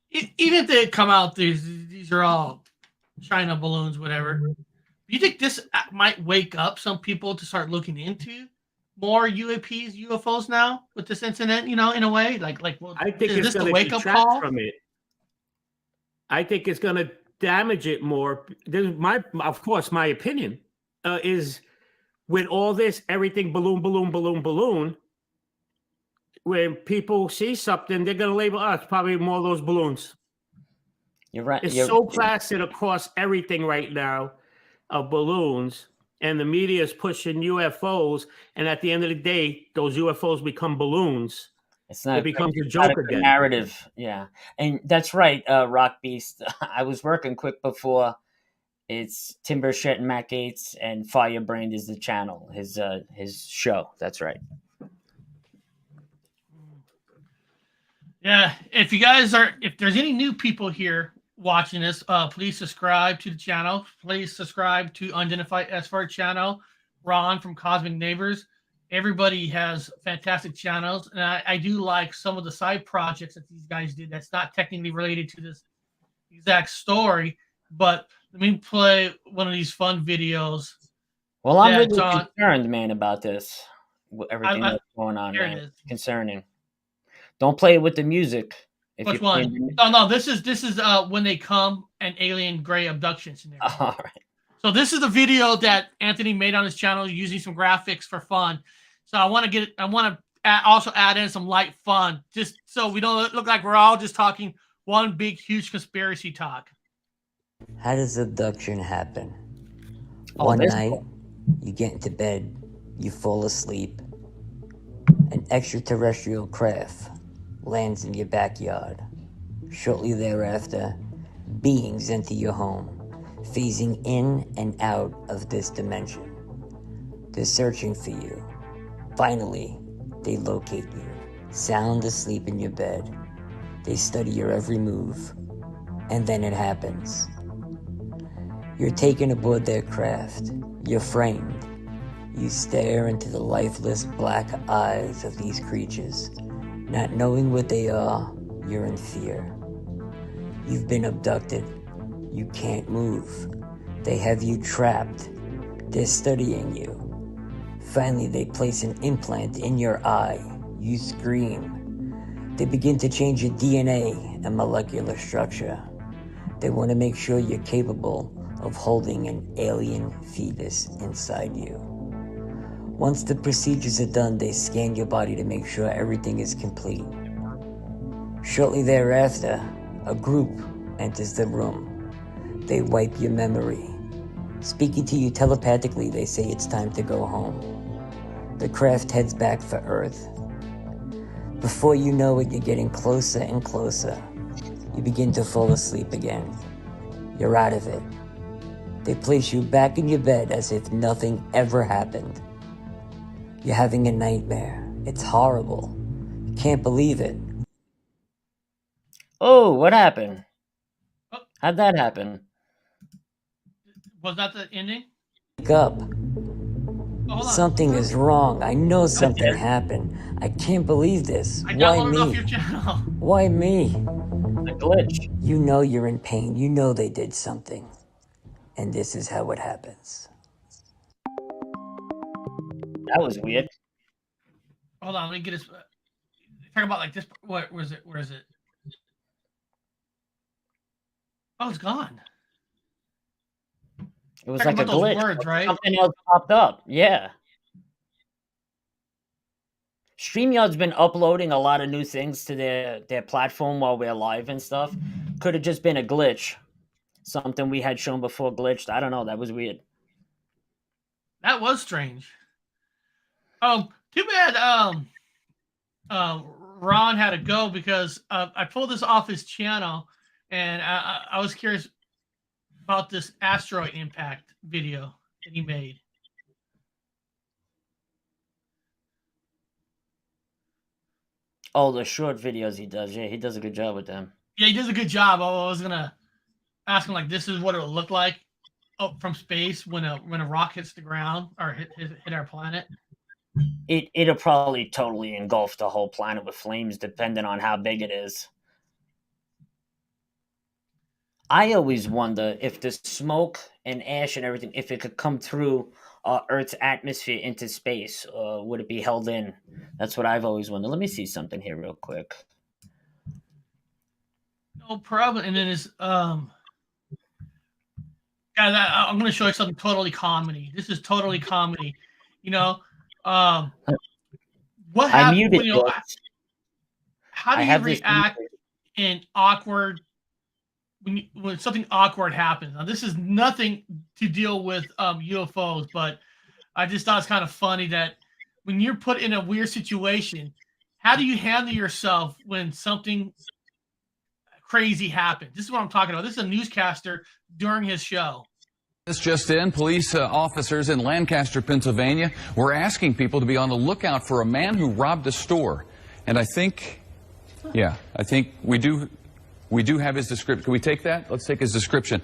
even if they come out, these are all China balloons, whatever. Do you think this might wake up some people to start looking into more UAPs, UFOs now with this incident? You know, in a way, well, I think it's going to detract from it. I think it's going to damage it more. Of course, my opinion is with all this, everything balloon. When people see something, they're going to label us probably more of those balloons. You're right. It's so plastered across everything right now of balloons, and the media is pushing UFOs. And at the end of the day, those UFOs become balloons. It's not. It becomes a joke again. Narrative, yeah, and that's right. Rock Beast. I was working quick before. It's Tim Berschet and Matt Gaetz, and Firebrand is the channel. His show. That's right. Yeah, if there's any new people here watching this, please subscribe to the channel. Please subscribe to Unidentified S4 channel. Ron from Cosmic Neighbors. Everybody has fantastic channels, and I do like some of the side projects that these guys did that's not technically related to this exact story, but let me play one of these fun videos. Well, I'm really concerned, man, about this. Everything that's going on, here man. it is. Concerning. Don't play it with the music. Which one? No, this is when they come and alien gray abduction scenario. All right. So this is the video that Anthony made on his channel using some graphics for fun. So I want to also add in some light fun, just so we don't look like we're all just talking one big, huge conspiracy talk. How does abduction happen? Oh, One night, you get into bed, you fall asleep. An extraterrestrial craft lands in your backyard. Shortly thereafter, beings enter your home, phasing in and out of this dimension. They're searching for you. Finally, they locate you, sound asleep in your bed. They study your every move, and then it happens. You're taken aboard their craft. You're framed. You stare into the lifeless black eyes of these creatures. Not knowing what they are, you're in fear. You've been abducted. You can't move. They have you trapped. They're studying you. Finally, they place an implant in your eye. You scream. They begin to change your DNA and molecular structure. They want to make sure you're capable of holding an alien fetus inside you. Once the procedures are done, they scan your body to make sure everything is complete. Shortly thereafter, a group enters the room. They wipe your memory. Speaking to you telepathically, they say it's time to go home. The craft heads back for Earth. Before you know it, you're getting closer and closer. You begin to fall asleep again. You're out of it. They place you back in your bed as if nothing ever happened. You're having a nightmare. It's horrible. You can't believe it. Oh, what happened? How'd that happen? Was that the ending? Wake up. Hold on. Something is wrong. I know something happened. I can't believe this. I Why downloaded off me? your channel. Why me? A glitch. You know you're in pain. You know they did something. And this is how it happens. That was weird. Hold on, let me get this. Talk about like this. What? Where is it? Where is it? Oh, it's gone. It was Talking like a about those glitch. words, right? Something else popped up. Yeah. StreamYard's been uploading a lot of new things to their platform while we're live and stuff. Could have just been a glitch. Something we had shown before glitched. I don't know. That was weird. That was strange. Too bad. Ron had to go because I pulled this off his channel, and I was curious about this Asteroid Impact video that he made. Oh, the short videos he does. Yeah, he does a good job with them. Yeah, he does a good job. I was gonna ask him like, this is what it would look like up from space when a rock hits the ground or hit our planet. It'll probably totally engulf the whole planet with flames, depending on how big it is. I always wonder if the smoke and ash and everything, if it could come through Earth's atmosphere into space, would it be held in? That's what I've always wondered. Let me see something here real quick. No problem. And then it's guys, I'm going to show you something totally comedy. This is totally comedy. You know, what happened? You know, how do you react in awkward when something awkward happens? Now, this is nothing to deal with UFOs, but I just thought it's kind of funny that when you're put in a weird situation, how do you handle yourself when something crazy happens? This is what I'm talking about. This is a newscaster during his show. This just in, police officers in Lancaster, Pennsylvania, were asking people to be on the lookout for a man who robbed a store. And I think we do have his description. Can we take that? Let's take his description.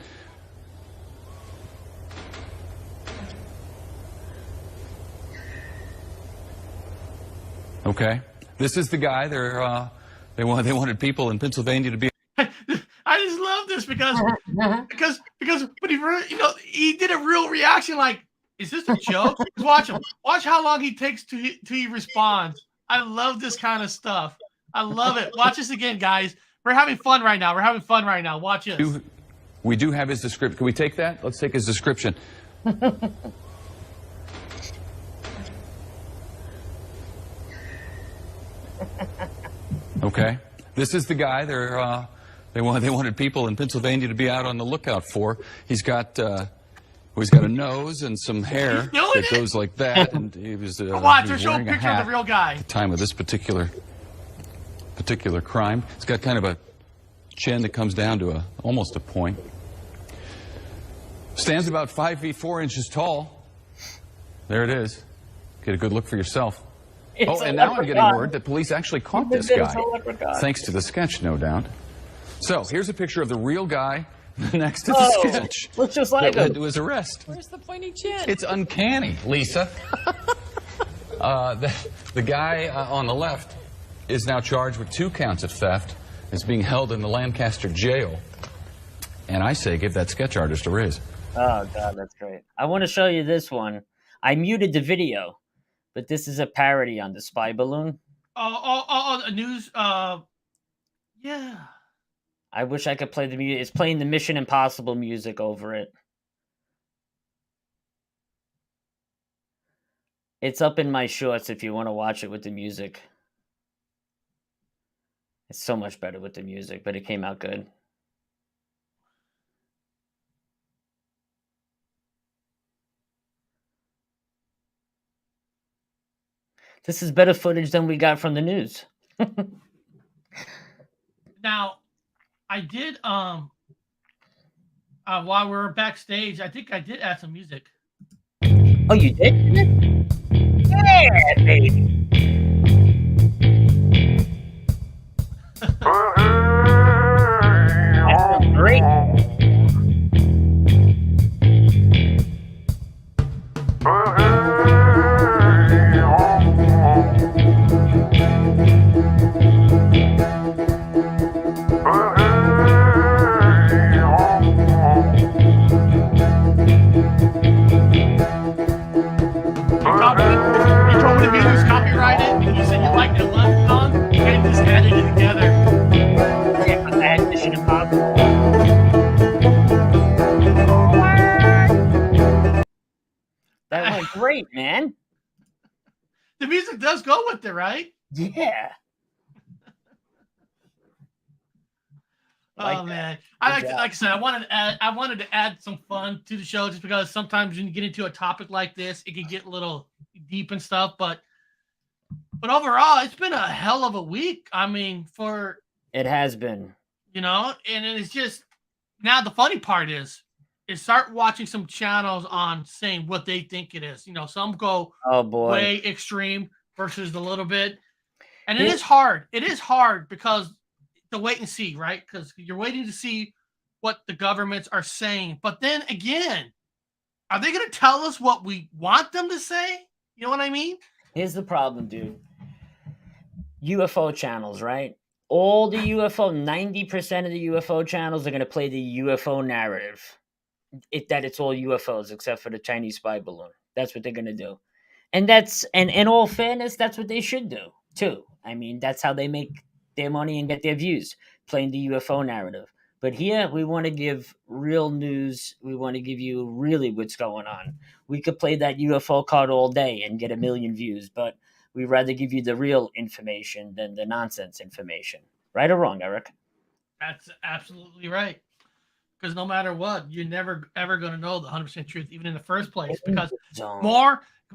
Okay. This is the guy. They wanted people in Pennsylvania to be. I just love this because when he did a real reaction like, is this a joke? Watch him. Watch how long he takes till he responds. I love this kind of stuff. I love it. Watch this again, guys. We're having fun right now. Watch this. We do have his description. Can we take that? Let's take his description. Okay. This is the guy they wanted people in Pennsweania to be out on the lookout for. He's got a nose and some hair that goes like that, and he was watch. They're showing wearing a picture of the real guy. At the time of this particular crime. It's got kind of a chin that comes down to almost a point. Stands about 5 feet 4 inches tall. There it is. Get a good look for yourself. And now I'm getting word that police actually caught this guy. Thanks to the sketch, no doubt. So here's a picture of the real guy next to the sketch. Looks just like that led him. to his arrest. Where's the pointy chin? It's uncanny, Lisa. The guy on the left is now charged with 2 counts of theft. Is being held in the Lancaster jail. And I say give that sketch artist a raise. Oh, God, that's great. I want to show you this one. I muted the video, but this is a parody on the spy balloon. The news. Yeah. I wish I could play the music. It's playing the Mission Impossible music over it. It's up in my shorts if you want to watch it with the music. It's so much better with the music, but it came out good. This is better footage than we got from the news. Now, I did while we were backstage, I think I did add some music. Oh, you did? Yeah, baby. That sounds great. You told me the music's copyrighted, and you said you liked it left on, and just added it together. Yeah, but that Mission Impossible. That went great, man. The music does go with it, right? Yeah. Oh man, like I said, I wanted to add some fun to the show just because sometimes when you get into a topic like this, it can get a little deep and stuff. But overall, it's been a hell of a week. I mean, It has been. and it's just now the funny part is start watching some channels on saying what they think it is. Some go way extreme versus a little bit, and it is hard. It is hard because to wait and see, right? Because you're waiting to see what the governments are saying. But then again, are they going to tell us what we want them to say? You know what I mean? Here's the problem, dude. UFO channels, right? All the UFO, 90% of the UFO channels are going to play the UFO narrative. That it's all UFOs except for the Chinese spy balloon. That's what they're going to do. And in all fairness, that's what they should do, too. I mean, that's how they make their money and get their views, playing the UFO narrative. But here, we want to give real news. We want to give you really what's going on. We could play that UFO card all day and get 1 million views, but we'd rather give you the real information than the nonsense information. Right or wrong, Eric? That's absolutely right. Because no matter what, you're never, ever going to know the 100% truth, even in the first place.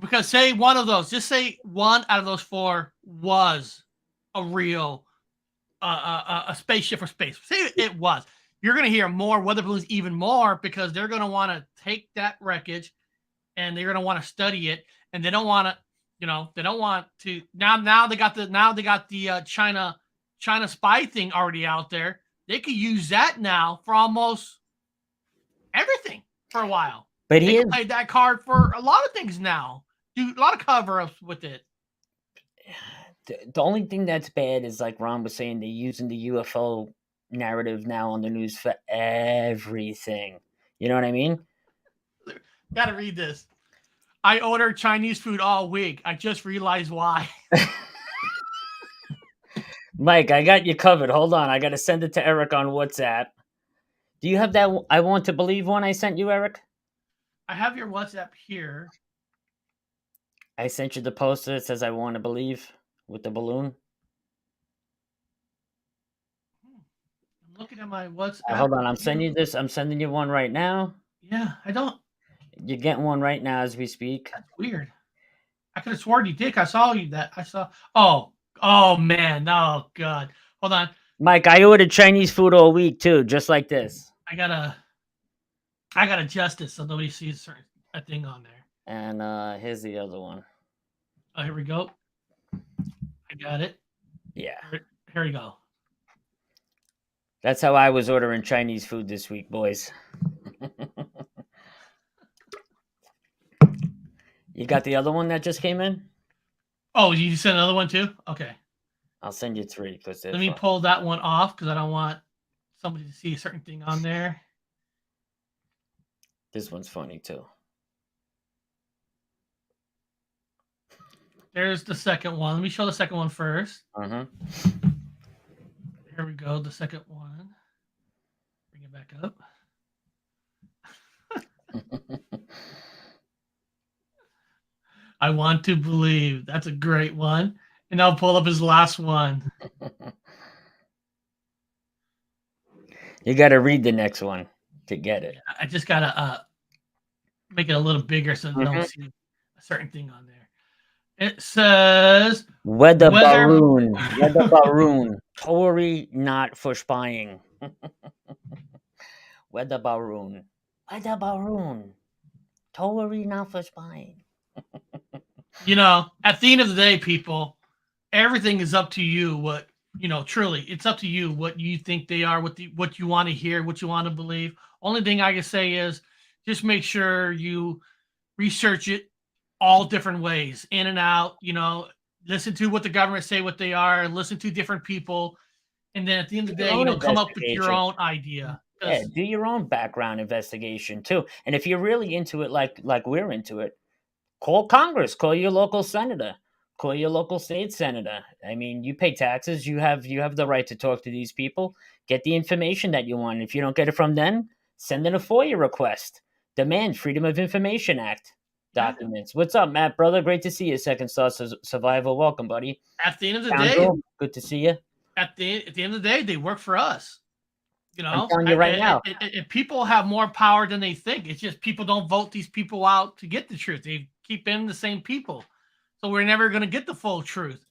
Because say one of those, just say one out of those 4 was a real a spaceship for space. Say it was. You're going to hear more weather balloons, even more, because they're going to want to take that wreckage and they're going to want to study it, and they don't want to, they don't want to. Now they got the China spy thing already out there. They could use that now for almost everything for a while. But they can play that card for a lot of things now. Do a lot of cover-ups with it. The only thing that's bad is, like Ron was saying, they're using the UFO narrative now on the news for everything. You know what I mean? Gotta read this. I ordered Chinese food all week. I just realized why. Mike, I got you covered. Hold on. I got to send it to Eric on WhatsApp. Do you have that I Want to Believe one I sent you, Eric? I have your WhatsApp here. I sent you the poster that says I Want to Believe with the balloon. I'm looking at my WhatsApp. Hold on. I'm sending you this. I'm sending you one right now. Yeah, I don't. You're getting one right now as we speak. That's weird. I could have sworn you did. I saw you that. I saw. Oh, man. Oh, God. Hold on. Mike, I ordered Chinese food all week, too, just like this. I gotta adjust this so nobody sees a thing on there. And here's the other one. Oh, here we go. I got it. Yeah. Here we go. That's how I was ordering Chinese food this week, boys. You got the other one that just came in? Oh, you sent another one too? Okay. I'll send you 3 because let me pull that one off because I don't want somebody to see a certain thing on there. This one's funny too. There's the second one. Let me show the second one first. Uh-huh. Here we go. The second one. Bring it back up. I want to believe. That's a great one. And I'll pull up his last one. You got to read the next one to get it. I just got to make it a little bigger so you don't see a certain thing on there. It says Weather balloon. Weather balloon. Totally not for spying. Weather balloon. Weather balloon. Totally not for spying. You know, at the end of the day, people, everything is up to you. What, you know, truly, it's up to you what you think they are, what you want to hear, what you want to believe. Only thing I can say is just make sure you research it all different ways, in and out, you know, listen to what the government say, what they are, listen to different people. And then at the end of the day, you know, come up with your own idea. Yeah, do your own background investigation too. And if you're really into it, like we're into it, call Congress, call your local senator, call your local state senator. I mean, you pay taxes, you have the right to talk to these people, get the information that you want. If you don't get it from them, send in a FOIA request. Demand Freedom of Information Act documents. What's up, Matt, brother? Great to see you. Second Star Survival. Welcome, buddy. At the end of the day, good to see you. At the end of the day, they work for us. You know, I'm telling you right now. People have more power than they think. It's just people don't vote these people out to get the truth. They keep in the same people. So we're never going to get the full truth.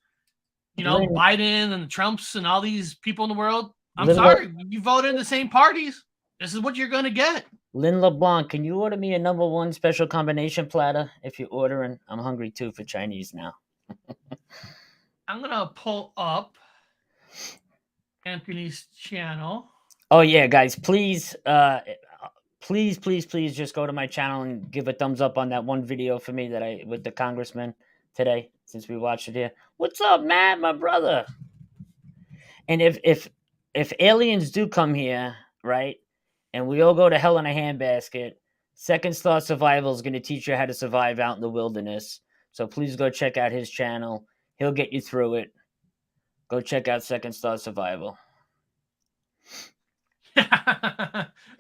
You know, Biden and the Trumps and all these people in the world. I'm sorry. You vote in the same parties. This is what you're going to get. Lynn LeBlanc, can you order me a #1 special combination platter if you're ordering? I'm hungry too for Chinese now. I'm going to pull up Anthony's channel. Oh yeah, guys, please just go to my channel and give a thumbs up on that one video for me that I with the Congressman today, since we watched it here. What's up, Matt, my brother? And if aliens do come here, right, and we all go to hell in a handbasket, Second Star Survival is going to teach you how to survive out in the wilderness. So please go check out his channel. He'll get you through it. Go check out Second Star Survival.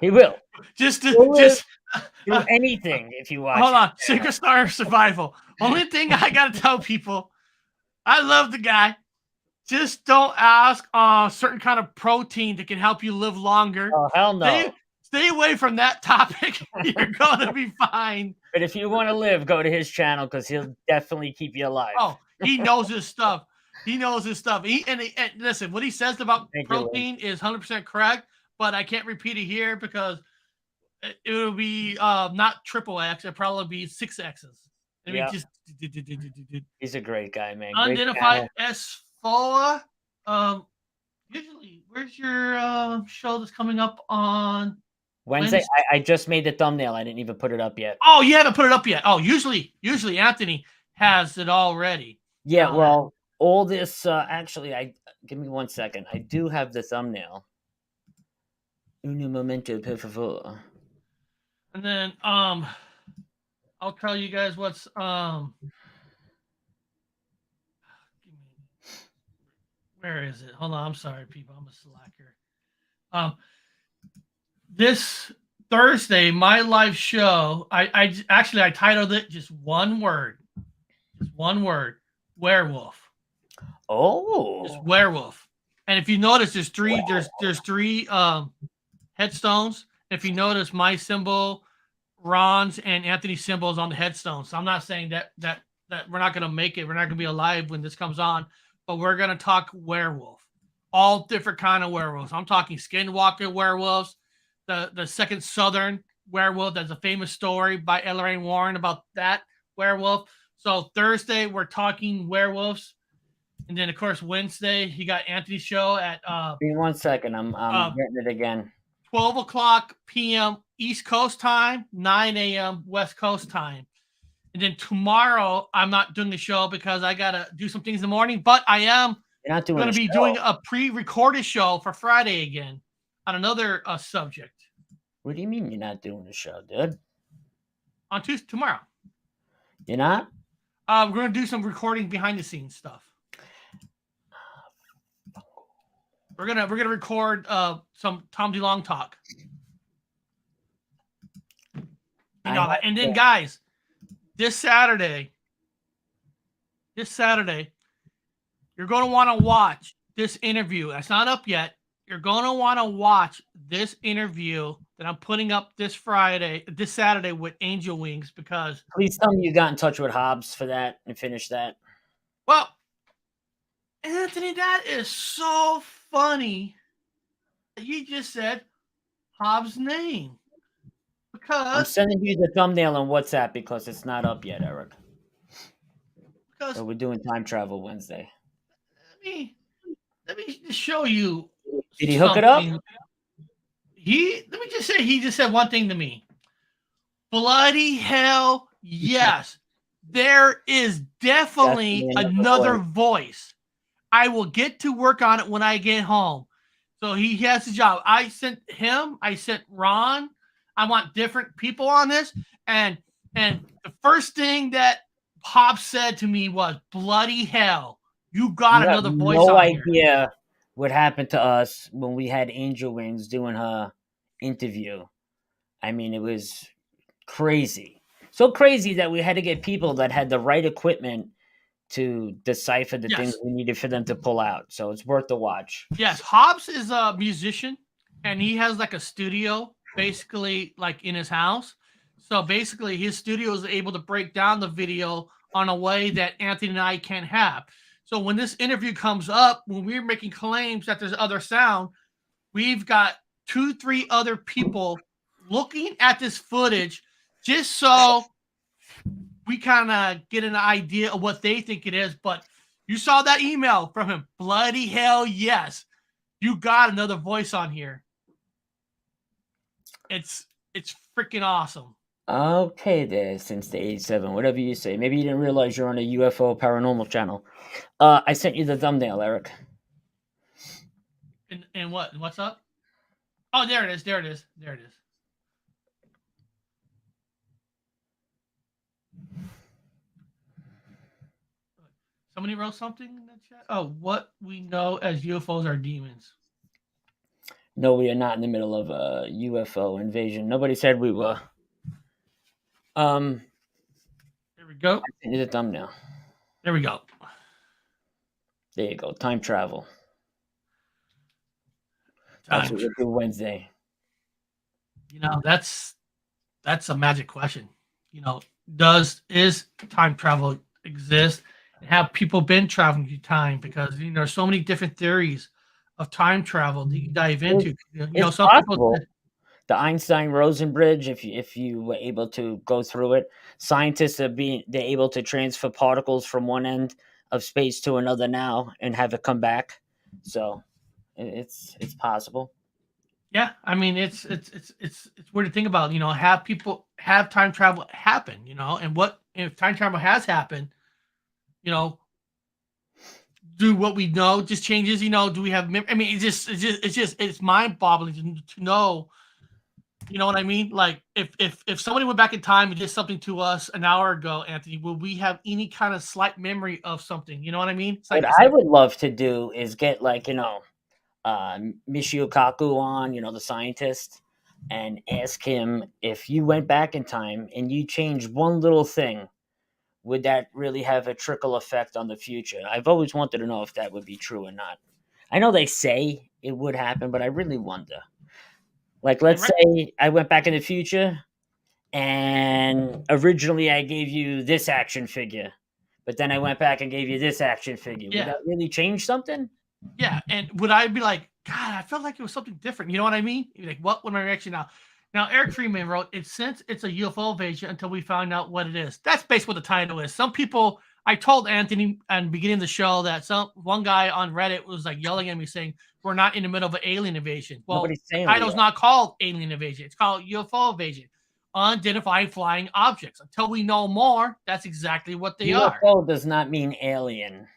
He will. Just do anything if you watch. Hold on. Secret Star Survival. Only thing I got to tell people, I love the guy. Just don't ask certain kind of protein that can help you live longer. Oh, hell no. Stay away from that topic. You're going to be fine. But if you want to live, go to his channel because he'll definitely keep you alive. Oh, he knows his stuff. He knows his stuff. And listen, what he says about protein is 100% correct, but I can't repeat it here because it will be not triple X. It'll probably be 6 X's. I mean, just he's a great guy, man. Unidentified S4. Usually, where's your show that's coming up on Wednesday? I just made the thumbnail. I didn't even put it up yet. Oh, you haven't put it up yet. Oh, usually Anthony has it already. Yeah, well, all this actually, give me 1 second. I do have the thumbnail. Un momento, per favor. And then I'll tell you guys what's where is it? Hold on, I'm sorry, people. I'm a slacker. This Thursday, my live show, I titled it just one word. Just one word. Werewolf. Oh. Just werewolf. And if you notice, there's three headstones. If you notice, my symbol, Ron's, and Anthony's symbols on the headstone. So I'm not saying that we're not going to make it. We're not going to be alive when this comes on. But we're going to talk werewolf. All different kind of werewolves. I'm talking skinwalker werewolves. The second Southern werewolf. That's a famous story by Lorraine Warren about that werewolf. So Thursday, we're talking werewolves. And then, of course, Wednesday, you got Anthony's show at... Give me 1 second. I'm getting it again. 12 o'clock p.m. East Coast time, 9 a.m. West Coast time. And then tomorrow, I'm not doing the show because I got to do some things in the morning, but I am going to be doing a pre-recorded show for Friday again on another subject. What do you mean you're not doing the show, dude? On tomorrow. You're not? We're gonna do some recording behind the scenes stuff. We're gonna record some Tom DeLonge talk. You know, and then guys, this Saturday, you're gonna want to watch this interview. That's not up yet. You're gonna want to watch this interview that I'm putting up this Saturday with Angel Wings, because Please tell me you got in touch with Hobbs for that and finish that. well, Anthony, that is so funny. You just said Hobbs' name. I'm sending you the thumbnail on WhatsApp because it's not up yet, Eric. So we're doing time travel Wednesday. Let me just show you. Did he hook it up? Let me just say, he just said one thing to me. Bloody hell, yes. There is definitely another voice. I will get to work on it when I get home. So he has a job. I sent him, I sent Ron. I want different people on this. And the first thing that Hobbs said to me was, bloody hell, you got another voice on here. No idea what happened to us when we had Angel Wings doing her interview. I mean, it was crazy. So crazy that we had to get people that had the right equipment to decipher the things we needed for them to pull out. So it's worth the watch. Yes, Hobbs is a musician, and he has like a studio, basically like in his house. So basically his studio is able to break down the video on a way that Anthony and I can't have. So when this interview comes up, when we're making claims that there's other sound, we've got 2-3 other people looking at this footage just so we kind of get an idea of what they think it is. But you saw that email from him. Bloody hell, yes. You got another voice on here. It's freaking awesome. Okay there, since the 87, whatever you say. Maybe you didn't realize you're on a UFO Paranormal channel. I sent you the thumbnail, Eric. And what's up? Oh, there it is. There it is. There it is. Somebody wrote something in the chat. Oh, what we know as UFOs are demons. No, we are not in the middle of a UFO invasion. Nobody said we were. There we go. I sent you the thumbnail. There we go. There you go. Time travel. That's what we'll do Wednesday. You know, that's a magic question. You know, is time travel exist? And have people been traveling through time? Because there's so many different theories of time travel that you dive into. It's some possible. people. The Einstein-Rosen bridge, if you were able to go through it, scientists they're able to transfer particles from one end of space to another now and have it come back. So it's possible. Yeah, I mean it's weird to think about. Have time travel happen. And what if time travel has happened? Do what we know just changes? Do we have? I mean, it's mind-boggling to know. You know what I mean? Like if somebody went back in time and did something to us an hour ago, Anthony, will we have any kind of slight memory of something? You know what I mean? What I would love to do is get Michio Kaku on, the scientist, and ask him, if you went back in time and you changed one little thing, would that really have a trickle effect on the future? I've always wanted to know if that would be true or not. I know they say it would happen, but I really wonder. Like, let's say I went back in the future and originally I gave you this action figure, but then I went back and gave you this action figure. Yeah. Would that really change something? Yeah, and would I be like, God, I felt like it was something different. You know what I mean? You're like, what would my reaction now? Now, Eric Freeman wrote, since it's a UFO invasion until we find out what it is. That's basically what the title is. Some people, I told Anthony at the beginning of the show that one guy on Reddit was like yelling at me saying, we're not in the middle of an alien invasion. Well, the title's not called alien invasion. It's called UFO invasion. Unidentified flying objects. Until we know more, that's exactly what they are. UFO does not mean alien.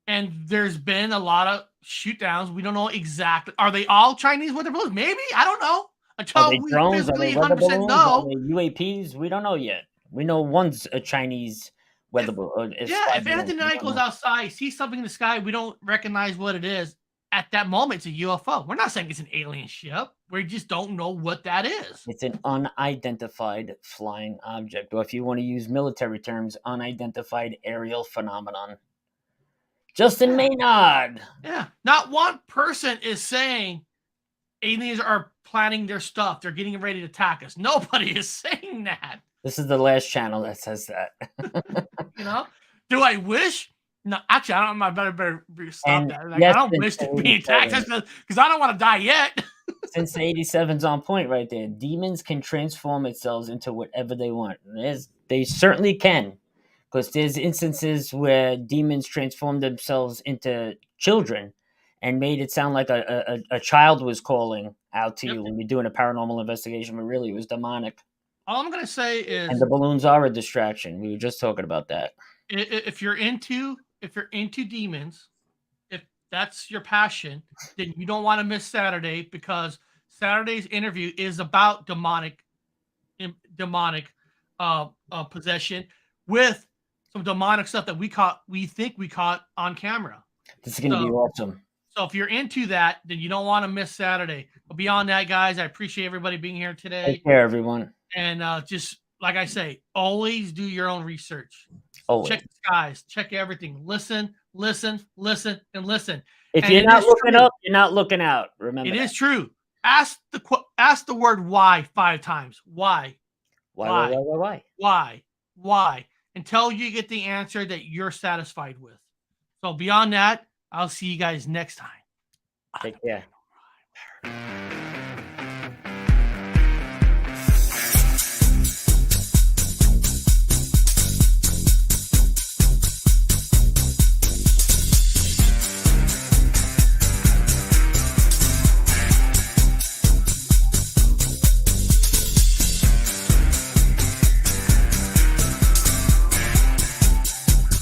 And there's been a lot of shoot downs. We don't know exactly. Are they all Chinese weather balloons? Maybe. I don't know. Are they drones? Are they weather balloons? know. Are they UAPs? We don't know yet. We know one's a Chinese weather balloon. Yeah, if Anthony Knight goes outside, sees something in the sky, we don't recognize what it is. At that moment, it's a UFO. We're not saying it's an alien ship. We just don't know what that is. It's an unidentified flying object, or if you want to use military terms, unidentified aerial phenomenon. Justin Maynard. Yeah, not one person is saying aliens are planning their stuff. They're getting ready to attack us. Nobody is saying that. This is the last channel that says that. You know? Do I wish? No, actually, I don't. I better stop that. Like, yes, I don't wish to be attacked because I don't want to die yet. Since 87's on point right there. Demons can transform themselves into whatever they want. They certainly can. Because there's instances where demons transform themselves into children and made it sound like a child was calling out to you when you're doing a paranormal investigation, but really it was demonic. All I'm going to say is... And the balloons are a distraction. We were just talking about that. If you're into demons, if that's your passion, then you don't want to miss Saturday, because Saturday's interview is about demonic possession with some demonic stuff that we think we caught on camera. This is going to be awesome. So if you're into that, then you don't want to miss Saturday. But beyond that, guys, I appreciate everybody being here today. Take care, everyone. And just like I say, always do your own research. Always. Check the skies, check everything. Listen, and listen. If and you're not looking up, you're not looking out. Remember, it is true. Ask the word why 5 times. Why? Until you get the answer that you're satisfied with. So beyond that, I'll see you guys next time. Take care.